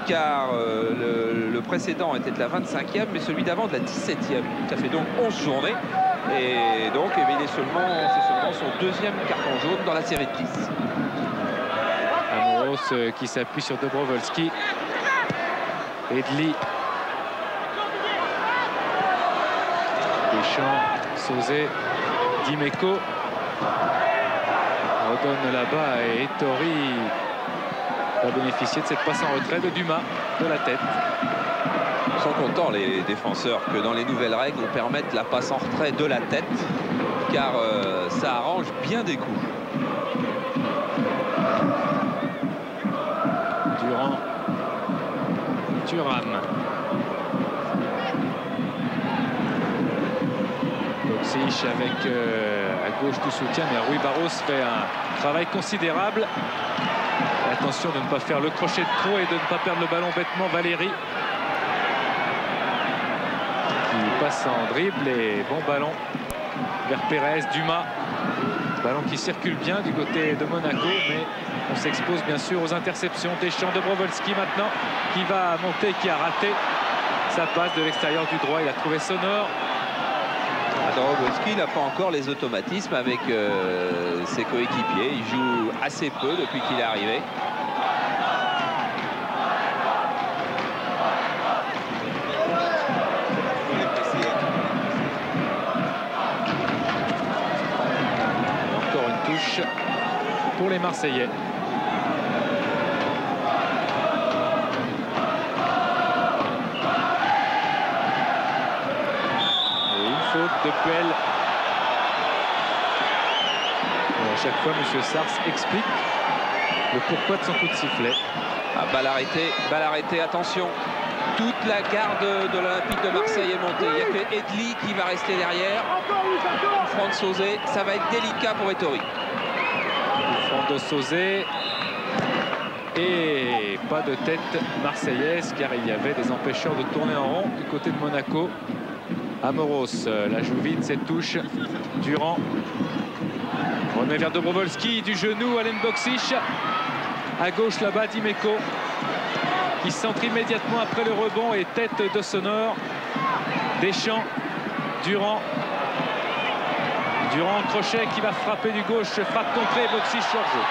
Speaker 1: car le précédent était de la 25e, mais celui d'avant de la 17e. Ça fait donc 11 journées. Et donc c'est seulement son 2e carton jaune dans la série de 10.
Speaker 3: Amoros qui s'appuie sur Dobrovolski. Edli. Deschamps, Sauzé, Dimeco. Redonne là-bas et Ettori va bénéficier de cette passe en retrait de Dumas de la tête.
Speaker 1: Ils sont contents les défenseurs que dans les nouvelles règles on permette la passe en retrait de la tête, car ça arrange bien des coups.
Speaker 3: Durand, Thuram, Boxic avec à gauche du soutien, mais Rui Barros fait un travail considérable. Attention de ne pas faire le crochet de trop et de ne pas perdre le ballon bêtement. Valéry qui passe en dribble et bon ballon vers Pérez. Dumas, ballon qui circule bien du côté de Monaco, mais on s'expose bien sûr aux interceptions. Deschamps, Dobrovolski maintenant qui va monter, qui a raté sa passe de l'extérieur du droit. Il a trouvé sonore.
Speaker 1: Dobrovolski n'a pas encore les automatismes avec ses coéquipiers. Il joue assez peu depuis qu'il est arrivé.
Speaker 3: Encore une touche pour les Marseillais. faute de Puel. Et à chaque fois, M. Sars explique le pourquoi de son coup de sifflet.
Speaker 1: Ah, balle arrêtée, attention. Toute la garde de l'Olympique de Marseille est montée. Il n'y a que Edli qui va rester derrière. Franck de Sauzet, ça va être délicat pour Ettori.
Speaker 3: Franck de Sauzet. Et pas de tête marseillaise car il y avait des empêcheurs de tourner en rond du côté de Monaco. Amoros la joue vite, cette touche. Durand remet vers Dobrovolski, du genou, Alen Boksic. À gauche là-bas, Dimeco qui centre immédiatement après le rebond et tête de Sonor. Deschamps, Durand. Durand, crochet qui va frapper du gauche, frappe contrée, Boksic hors jeu.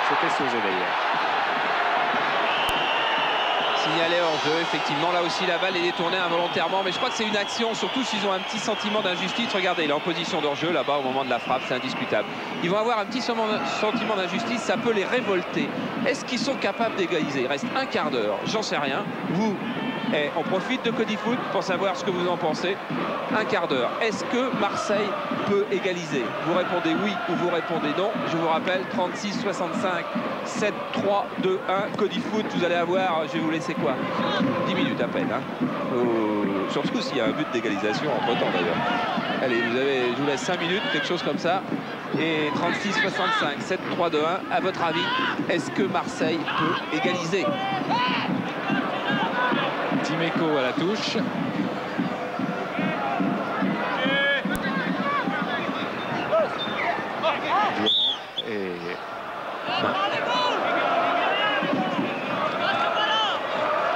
Speaker 3: C'était Sauzet d'ailleurs.
Speaker 1: Signalé hors jeu, effectivement, là aussi la balle est détournée involontairement, mais je crois que c'est une action, surtout s'ils ont un petit sentiment d'injustice. Regardez, il est en position d'hors jeu là-bas au moment de la frappe, c'est indiscutable. Ils vont avoir un petit sentiment d'injustice, ça peut les révolter. Est-ce qu'ils sont capables d'égaliser? Il reste un quart d'heure, j'en sais rien. Vous, on profite de Codifoot pour savoir ce que vous en pensez. Un quart d'heure. Est-ce que Marseille peut égaliser? Vous répondez oui ou vous répondez non. Je vous rappelle, 36-65, 7-3, 2-1. Codifoot, vous allez avoir, je vais vous laisser quoi? 10 minutes à peine. Hein. Surtout s'il y a un but d'égalisation entre-temps d'ailleurs. Allez, je vous laisse 5 minutes, quelque chose comme ça. Et 36-65, 7-3, 2-1. À votre avis, est-ce que Marseille peut égaliser?
Speaker 3: Dimeco à la touche. Et...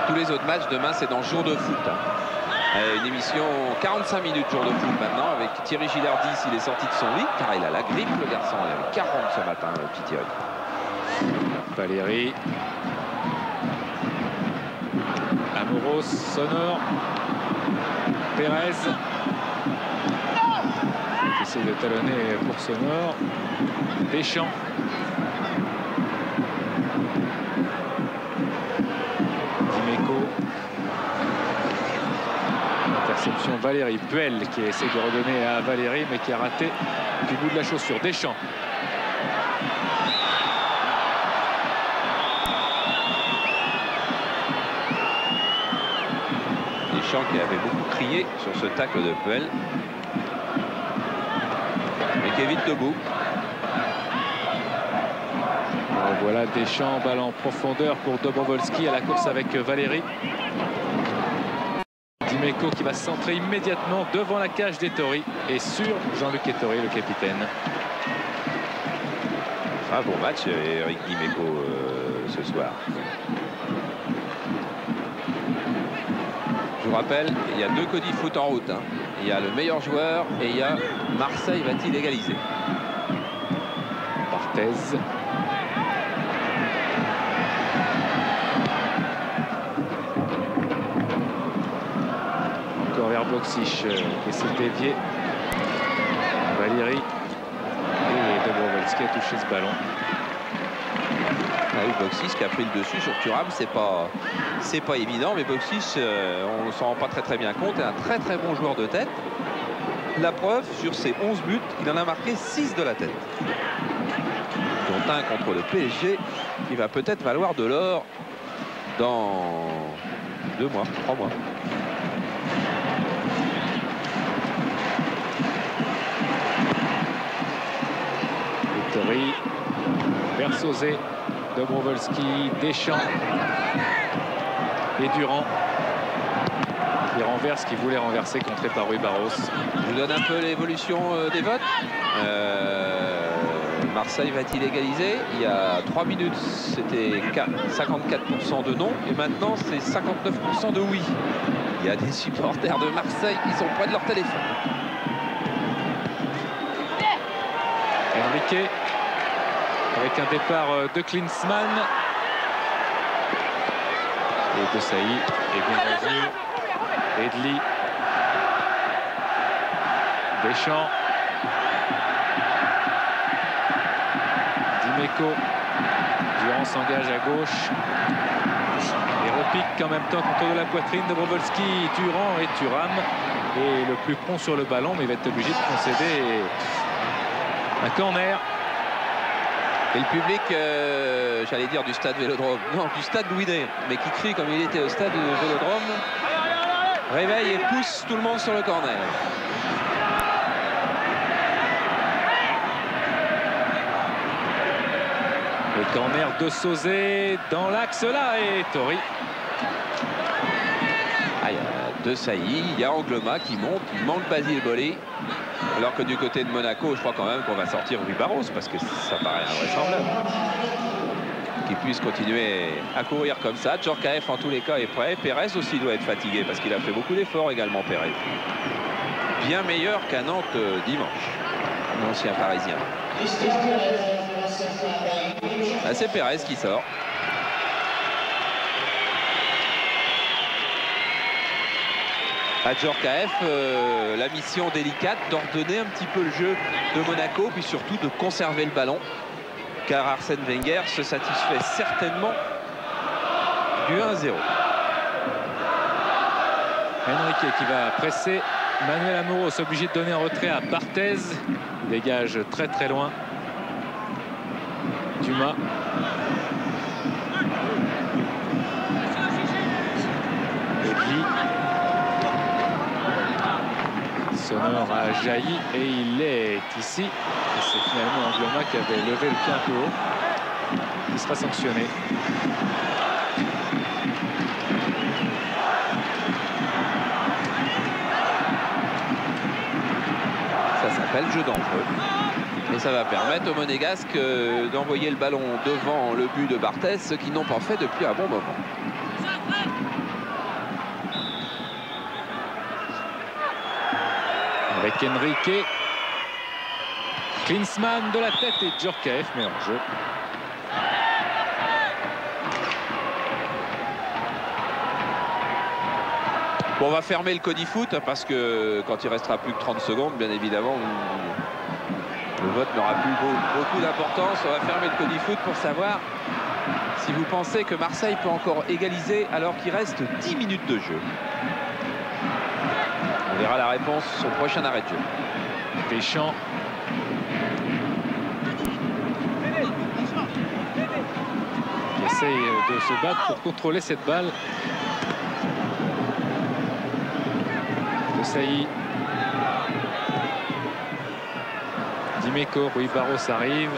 Speaker 1: Tous les autres matchs, demain, c'est dans Jour de foot. Une émission 45 minutes Jour de foot maintenant, avec Thierry Gilardi s'il est sorti de son lit, car il a la grippe, le garçon. Il avait 40 ce matin, le petit Thierry.
Speaker 3: Valéry. Amoros, Sonor, Pérez. Essaye de talonner pour Sonor. Deschamps. Dimeco. Interception Valéry. Puel qui essaie de redonner à Valéry mais qui a raté du bout de la chaussure. Deschamps.
Speaker 1: Deschamps qui avait beaucoup crié sur ce tacle de Puel. Mais qui est vite debout.
Speaker 3: Voilà Deschamps, balle en profondeur pour Dobrovolski à la course avec Valéry. Dimeco qui va se centrer immédiatement devant la cage d'Ettori et sur Jean-Luc Ettori, le capitaine.
Speaker 1: Un bon match, Eric Dimeco ce soir. Je vous rappelle, il y a deux Codifoot en route. Hein. Il y a le meilleur joueur et il y a Marseille va-t-il égaliser?
Speaker 3: Barthez. Encore vers Boksic qui s'est dévié. Valéry. Et Dobrovolski a touché ce ballon.
Speaker 1: Ah oui, Boksic qui a pris le dessus sur Thuram, c'est pas évident, mais Boksic, on ne s'en rend pas très bien compte, est un très bon joueur de tête. La preuve, sur ses 11 buts, il en a marqué 6 de la tête. Dont un contre le PSG, qui va peut-être valoir de l'or dans 2 mois, 3 mois.
Speaker 3: Ettori, vers Sauzet. Dobrovolski, Deschamps et Durand qui renverse, qui voulait renverser, contré par Rui Barros.
Speaker 1: Je vous donne un peu l'évolution des votes. Marseille va-t-il égaliser? Il y a 3 minutes, c'était 54% de non et maintenant c'est 59% de oui. Il y a des supporters de Marseille qui sont près de leur téléphone.
Speaker 3: Henrique. Avec un départ de Klinsmann. Et de Sailly est bien revenu. Edli. Deschamps. Dimeco. Durand Laurent s'engage à gauche. Et repique en même temps contre de la poitrine de Dobrovolski, Durand et Thuram. Et le plus prompt sur le ballon, mais il va être obligé de concéder un corner.
Speaker 1: Et le public, j'allais dire du stade Vélodrome, non, du stade Louis Ney, mais qui crie comme il était au stade Vélodrome, réveille et pousse tout le monde sur le corner.
Speaker 3: Le corner de Sauzet dans l'axe là, et Tori.
Speaker 1: Ah, il y a De Sailly, il y a Angloma qui monte, il manque Basile Boli. Alors que du côté de Monaco, je crois quand même qu'on va sortir Rui Barros, parce que ça paraît invraisemblable qu'il puisse continuer à courir comme ça. Djorkaeff en tous les cas est prêt. Pérez aussi doit être fatigué parce qu'il a fait beaucoup d'efforts également, Pérez. Bien meilleur qu'à Nantes dimanche, l'ancien parisien. Ah, c'est Pérez qui sort. À Djorkaeff, la mission délicate d'ordonner un petit peu le jeu de Monaco, puis surtout de conserver le ballon, car Arsène Wenger se satisfait certainement du 1-0.
Speaker 3: Henrique qui va presser. Manuel Amoros obligé de donner un retrait à Barthez. Il dégage très très loin. Dumas. Edli. Sonor a jailli et il est ici. Et c'est finalement Angloma qui avait levé le pied un peu haut. Il sera sanctionné.
Speaker 1: Ça s'appelle jeu dangereux. Et ça va permettre aux Monégasques d'envoyer le ballon devant le but de Barthez, ce qu'ils n'ont pas fait depuis un bon moment.
Speaker 3: Avec Henrique, Klinsmann de la tête et Djorkaeff mais en jeu.
Speaker 1: Bon, on va fermer le Codifoot parce que quand il restera plus que 30 secondes, bien évidemment, le vote n'aura plus beaucoup d'importance. On va fermer le Codifoot pour savoir si vous pensez que Marseille peut encore égaliser alors qu'il reste 10 minutes de jeu. On verra la réponse au prochain arrêt de jeu.
Speaker 3: Deschamps. Qui essaye de se battre pour contrôler cette balle. De Sailly. Dimeco, Rui Barros arrive.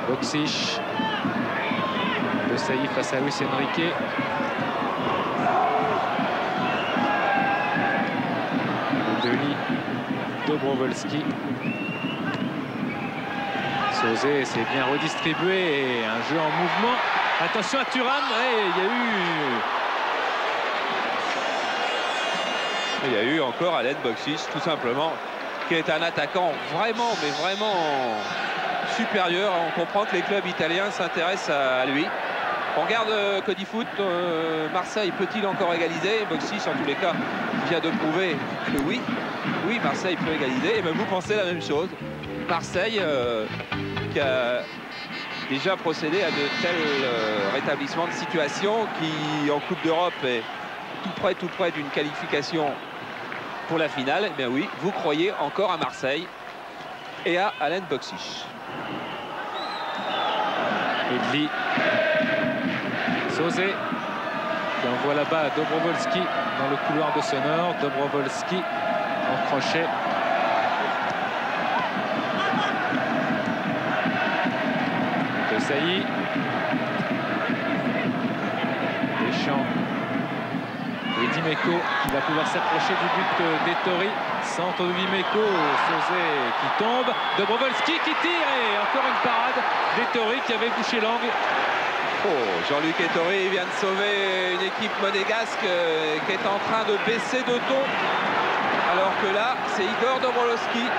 Speaker 3: Boxic. De Sailly face à Luis Enrique. Deli, Dobrovolski. Sauzet s'est bien redistribué et un jeu en mouvement. Attention à Thuram,
Speaker 1: il y a eu encore Alen Boksic, tout simplement, qui est un attaquant vraiment, mais vraiment supérieur. On comprend que les clubs italiens s'intéressent à lui. On regarde Codifoot, Marseille peut-il encore égaliser? Boksic, en tous les cas, vient de prouver que oui, Marseille peut égaliser. Et bien vous pensez la même chose. Marseille qui a déjà procédé à de tels rétablissements de situation qui, en Coupe d'Europe, est tout près d'une qualification pour la finale. Eh bien oui, vous croyez encore à Marseille et à Alen Boksic.
Speaker 3: Edli. Sauzet qui envoie là-bas Dobrovolski dans le couloir de Sonor. Dobrovolski en crochet. De Sailly. Deschamps. Et Dimeco qui va pouvoir s'approcher du but d'Ettori. Centre de Dimeco. Sauzet qui tombe. Dobrovolski qui tire et encore une parade d'Ettori qui avait bouché l'angle.
Speaker 1: Oh, Jean-Luc Ettori vient de sauver une équipe monégasque qui est en train de baisser de ton. Alors que là, c'est Igor Dobrovolski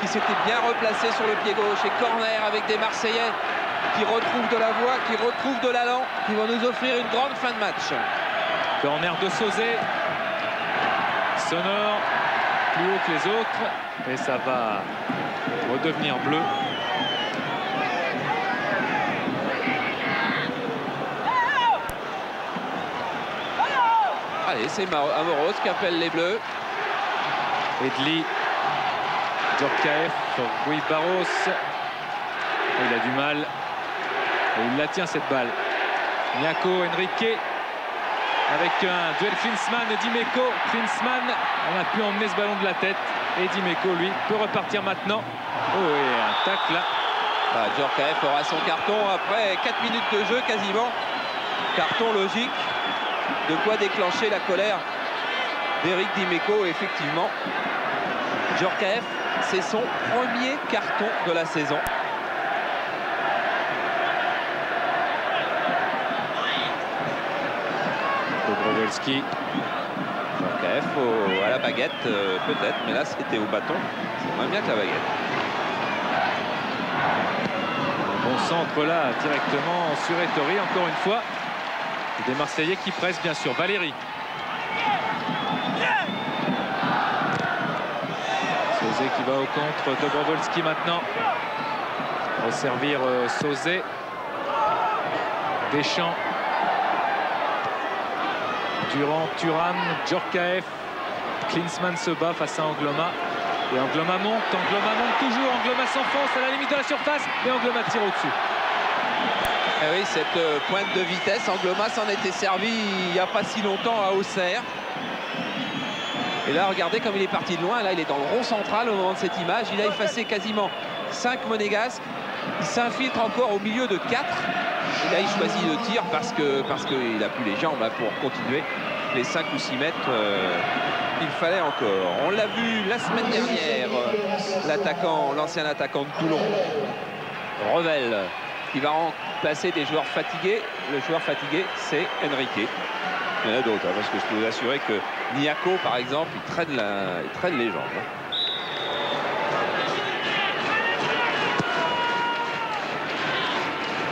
Speaker 1: qui s'était bien replacé sur le pied gauche. Et corner avec des Marseillais qui retrouvent de la voix, qui retrouvent de l'allant, qui vont nous offrir une grande fin de match.
Speaker 3: Corner de Sauzet. Sonor plus haut que les autres. Et ça va redevenir bleu.
Speaker 1: Allez, c'est Amoros qui appelle les Bleus.
Speaker 3: Edli, Djorkaeff, Rui Barros. Il a du mal. Et il la tient cette balle. Niako, Henrique. Avec un duel Klinsmann et Dimeco. Klinsmann, on a pu emmener ce ballon de la tête. Et Dimeco, lui, peut repartir maintenant. Oh, et un tacle là.
Speaker 1: Djorkaeff aura son carton après 4 minutes de jeu quasiment. Carton logique. De quoi déclencher la colère d'Eric Dimeco. Effectivement, Djorkaeff, c'est son premier carton de la saison.
Speaker 3: Dobrovolski.
Speaker 1: Djorkaeff à la baguette peut-être, mais là c'était au bâton. C'est moins bien que la baguette.
Speaker 3: Un bon centre là directement sur Ettori encore une fois. Des Marseillais qui pressent bien sûr. Valéry. Sauzé qui va au contre. Dobrovolski maintenant. Resservir Sauzé. Deschamps. Durand, Thuram, Djorkaeff. Klinsmann se bat face à Angloma. Et Angloma monte toujours. Angloma s'enfonce à la limite de la surface. Et Angloma tire au-dessus.
Speaker 1: Ah oui, cette pointe de vitesse, Angloma s'en était servi il n'y a pas si longtemps à Auxerre. Et là, regardez comme il est parti de loin. Là, il est dans le rond central au moment de cette image. Il a effacé quasiment 5 monégasques. Il s'infiltre encore au milieu de 4. Et là, il choisit le tir parce qu'il n'a plus les jambes là, pour continuer les 5 ou 6 mètres. Il fallait encore. On l'a vu la semaine dernière, l'ancien attaquant de Toulon, Revel, qui va remplacer des joueurs fatigués. Le joueur fatigué, c'est Henrique. Il y en a d'autres, hein, parce que je peux vous assurer que Niako, par exemple, il traîne les jambes.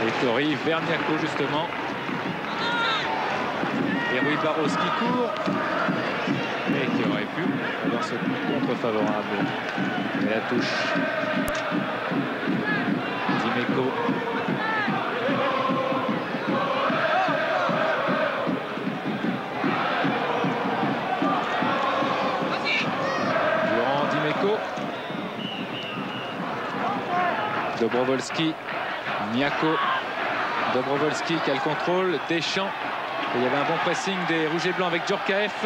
Speaker 3: Ettori vers Niako justement. Et Rui Barros qui court. Et qui aurait pu avoir ce contre favorable. Et la touche. Dimeco. Durand, Dimeco. Dobrovolski. Niako. Dobrovolski qui a le contrôle. Deschamps. Et il y avait un bon pressing des Rouges et Blancs avec Djorkaeff.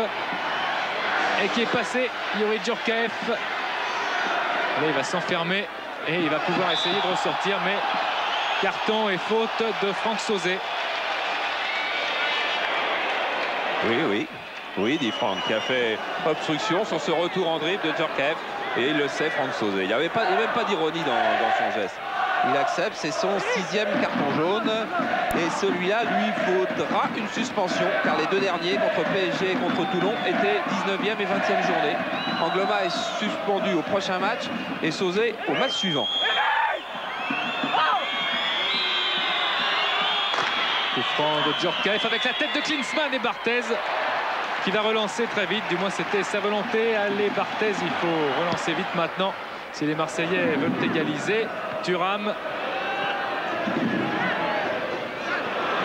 Speaker 3: Et qui est passé. Youri Djorkaeff. Là, il va s'enfermer. Et il va pouvoir essayer de ressortir. Mais carton et faute de Franck Sauzé.
Speaker 1: Oui, dit Franck, qui a fait obstruction sur ce retour en dribble de Djorkaeff. Et il le sait, Franck Sauzé. Il n'y avait même pas d'ironie dans son geste. Il accepte, c'est son 6e carton jaune. Et celui-là, lui, faudra une suspension. Car les deux derniers, contre PSG et contre Toulon, étaient 19e et 20e journée. Angloma est suspendu au prochain match et Sauzé au match suivant.
Speaker 3: Coup franc de Djorkaeff avec la tête de Klinsmann et Barthez qui va relancer très vite. Du moins, c'était sa volonté. Allez, Barthez, il faut relancer vite maintenant si les Marseillais veulent égaliser. Thuram.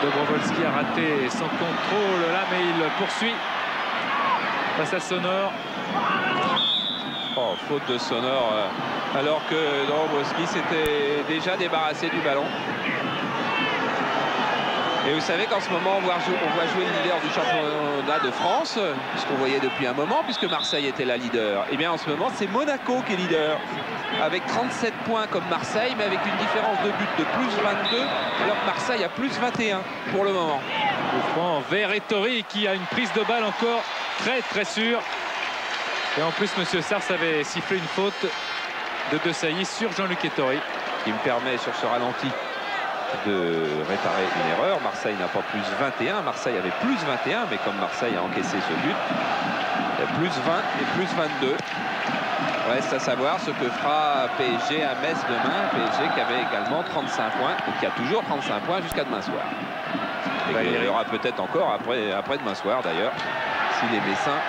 Speaker 3: Dobrovolski a raté son contrôle là, mais il poursuit face à Sonor.
Speaker 1: Oh, faute de Sonor, alors que Dobrovolski s'était déjà débarrassé du ballon. Et vous savez qu'en ce moment, on voit jouer le leader du championnat de France, ce qu'on voyait depuis un moment, puisque Marseille était la leader. Et bien en ce moment, c'est Monaco qui est leader, avec 37 points comme Marseille, mais avec une différence de but de plus 22, alors que Marseille a plus 21 pour le moment.
Speaker 3: Coup franc vers Ettori qui a une prise de balle encore très sûre. Et en plus, M. Sars avait sifflé une faute de Desailly sur Jean-Luc Ettori.
Speaker 1: Qui me permet sur ce ralenti de réparer une erreur. Marseille n'a pas plus 21, Marseille avait plus 21, mais comme Marseille a encaissé ce but, il y a plus 20 et plus 22. Reste à savoir ce que fera PSG à Metz demain. PSG qui avait également 35 points et qui a toujours 35 points jusqu'à demain soir. Et il y aura peut-être encore après demain soir d'ailleurs, si les Messins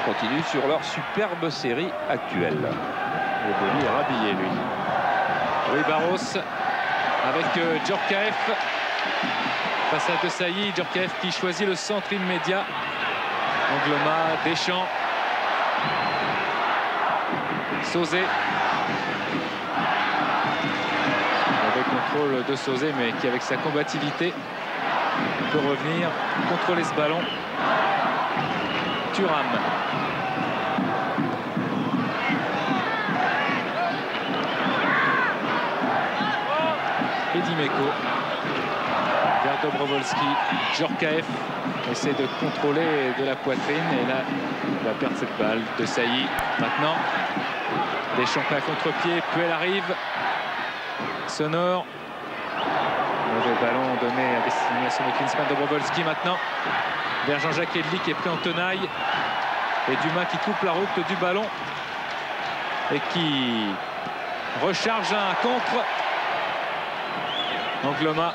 Speaker 1: continuent sur leur superbe série actuelle.
Speaker 3: Le Boli est rhabillé lui. Rui Barros avec Djorkaeff face à Desailly. Djorkaeff qui choisit le centre immédiat. Angloma, Deschamps. Sauzet. Mauvais contrôle de Sauzet, mais qui avec sa combativité peut revenir, contrôler ce ballon. Thuram. Et Dimeco. Vers Dobrovolski. Djorkaeff essaie de contrôler de la poitrine. Et là, il va perdre cette balle de Sailly. Maintenant, Deschamps à contre-pied. Puel arrive. Sonore. Mauvais ballon donné à destination de Klinsmann. Dobrovolski maintenant. Vers Jean-Jacques Edli qui est pris en tenaille. Et Dumas qui coupe la route du ballon. Et qui recharge un contre. Angloma.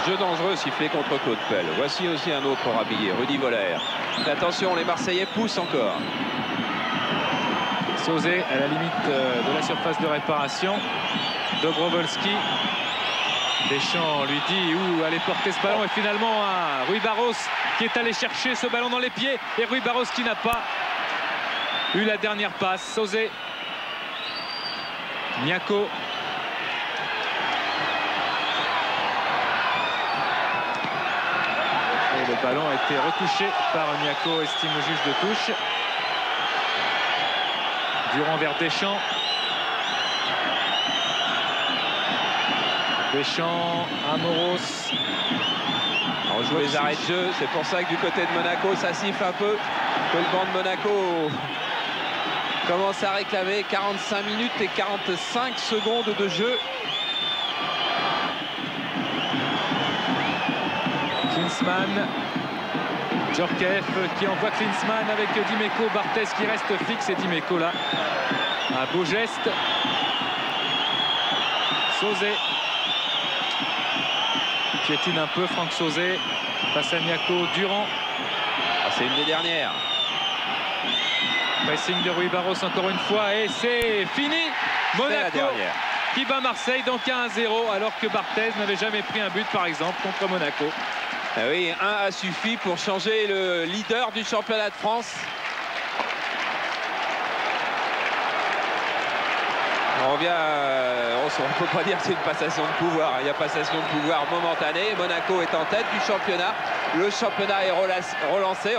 Speaker 1: Jeu dangereux sifflé contre Claude Puel. Voici aussi un autre rhabillé, Rudy Voller. Attention, les Marseillais poussent encore.
Speaker 3: Sauzet à la limite de la surface de réparation. Dobrovolski. Deschamps lui dit où aller porter ce ballon. Et finalement, Rui Barros qui est allé chercher ce ballon dans les pieds. Et Rui Barros qui n'a pas eu la dernière passe. Sauzet. Niako. Et le ballon a été retouché par Niako, estime le juge de touche. Durand vers Deschamps. Deschamps, Amoros.
Speaker 1: On joue les arrêts de jeu, c'est pour ça que du côté de Monaco, ça siffle un peu. Que le banc de Monaco commence à réclamer 45 minutes et 45 secondes de jeu.
Speaker 3: Klinsmann. Djorkaeff qui envoie Klinsmann avec Dimeco. Barthez qui reste fixe et Dimeco là. Un beau geste. Sauzet. Piétine un peu Franck Sauzet. Face à Niako. Durand.
Speaker 1: Ah, c'est une des dernières.
Speaker 3: Pressing de Rui Barros encore une fois et c'est fini. Monaco qui bat Marseille donc 1-0 alors que Barthez n'avait jamais pris un but par exemple contre Monaco.
Speaker 1: Ah oui, un a suffi pour changer le leader du championnat de France. On revient, on ne peut pas dire que c'est une passation de pouvoir. Il y a passation de pouvoir momentanée. Monaco est en tête du championnat. Le championnat est relancé.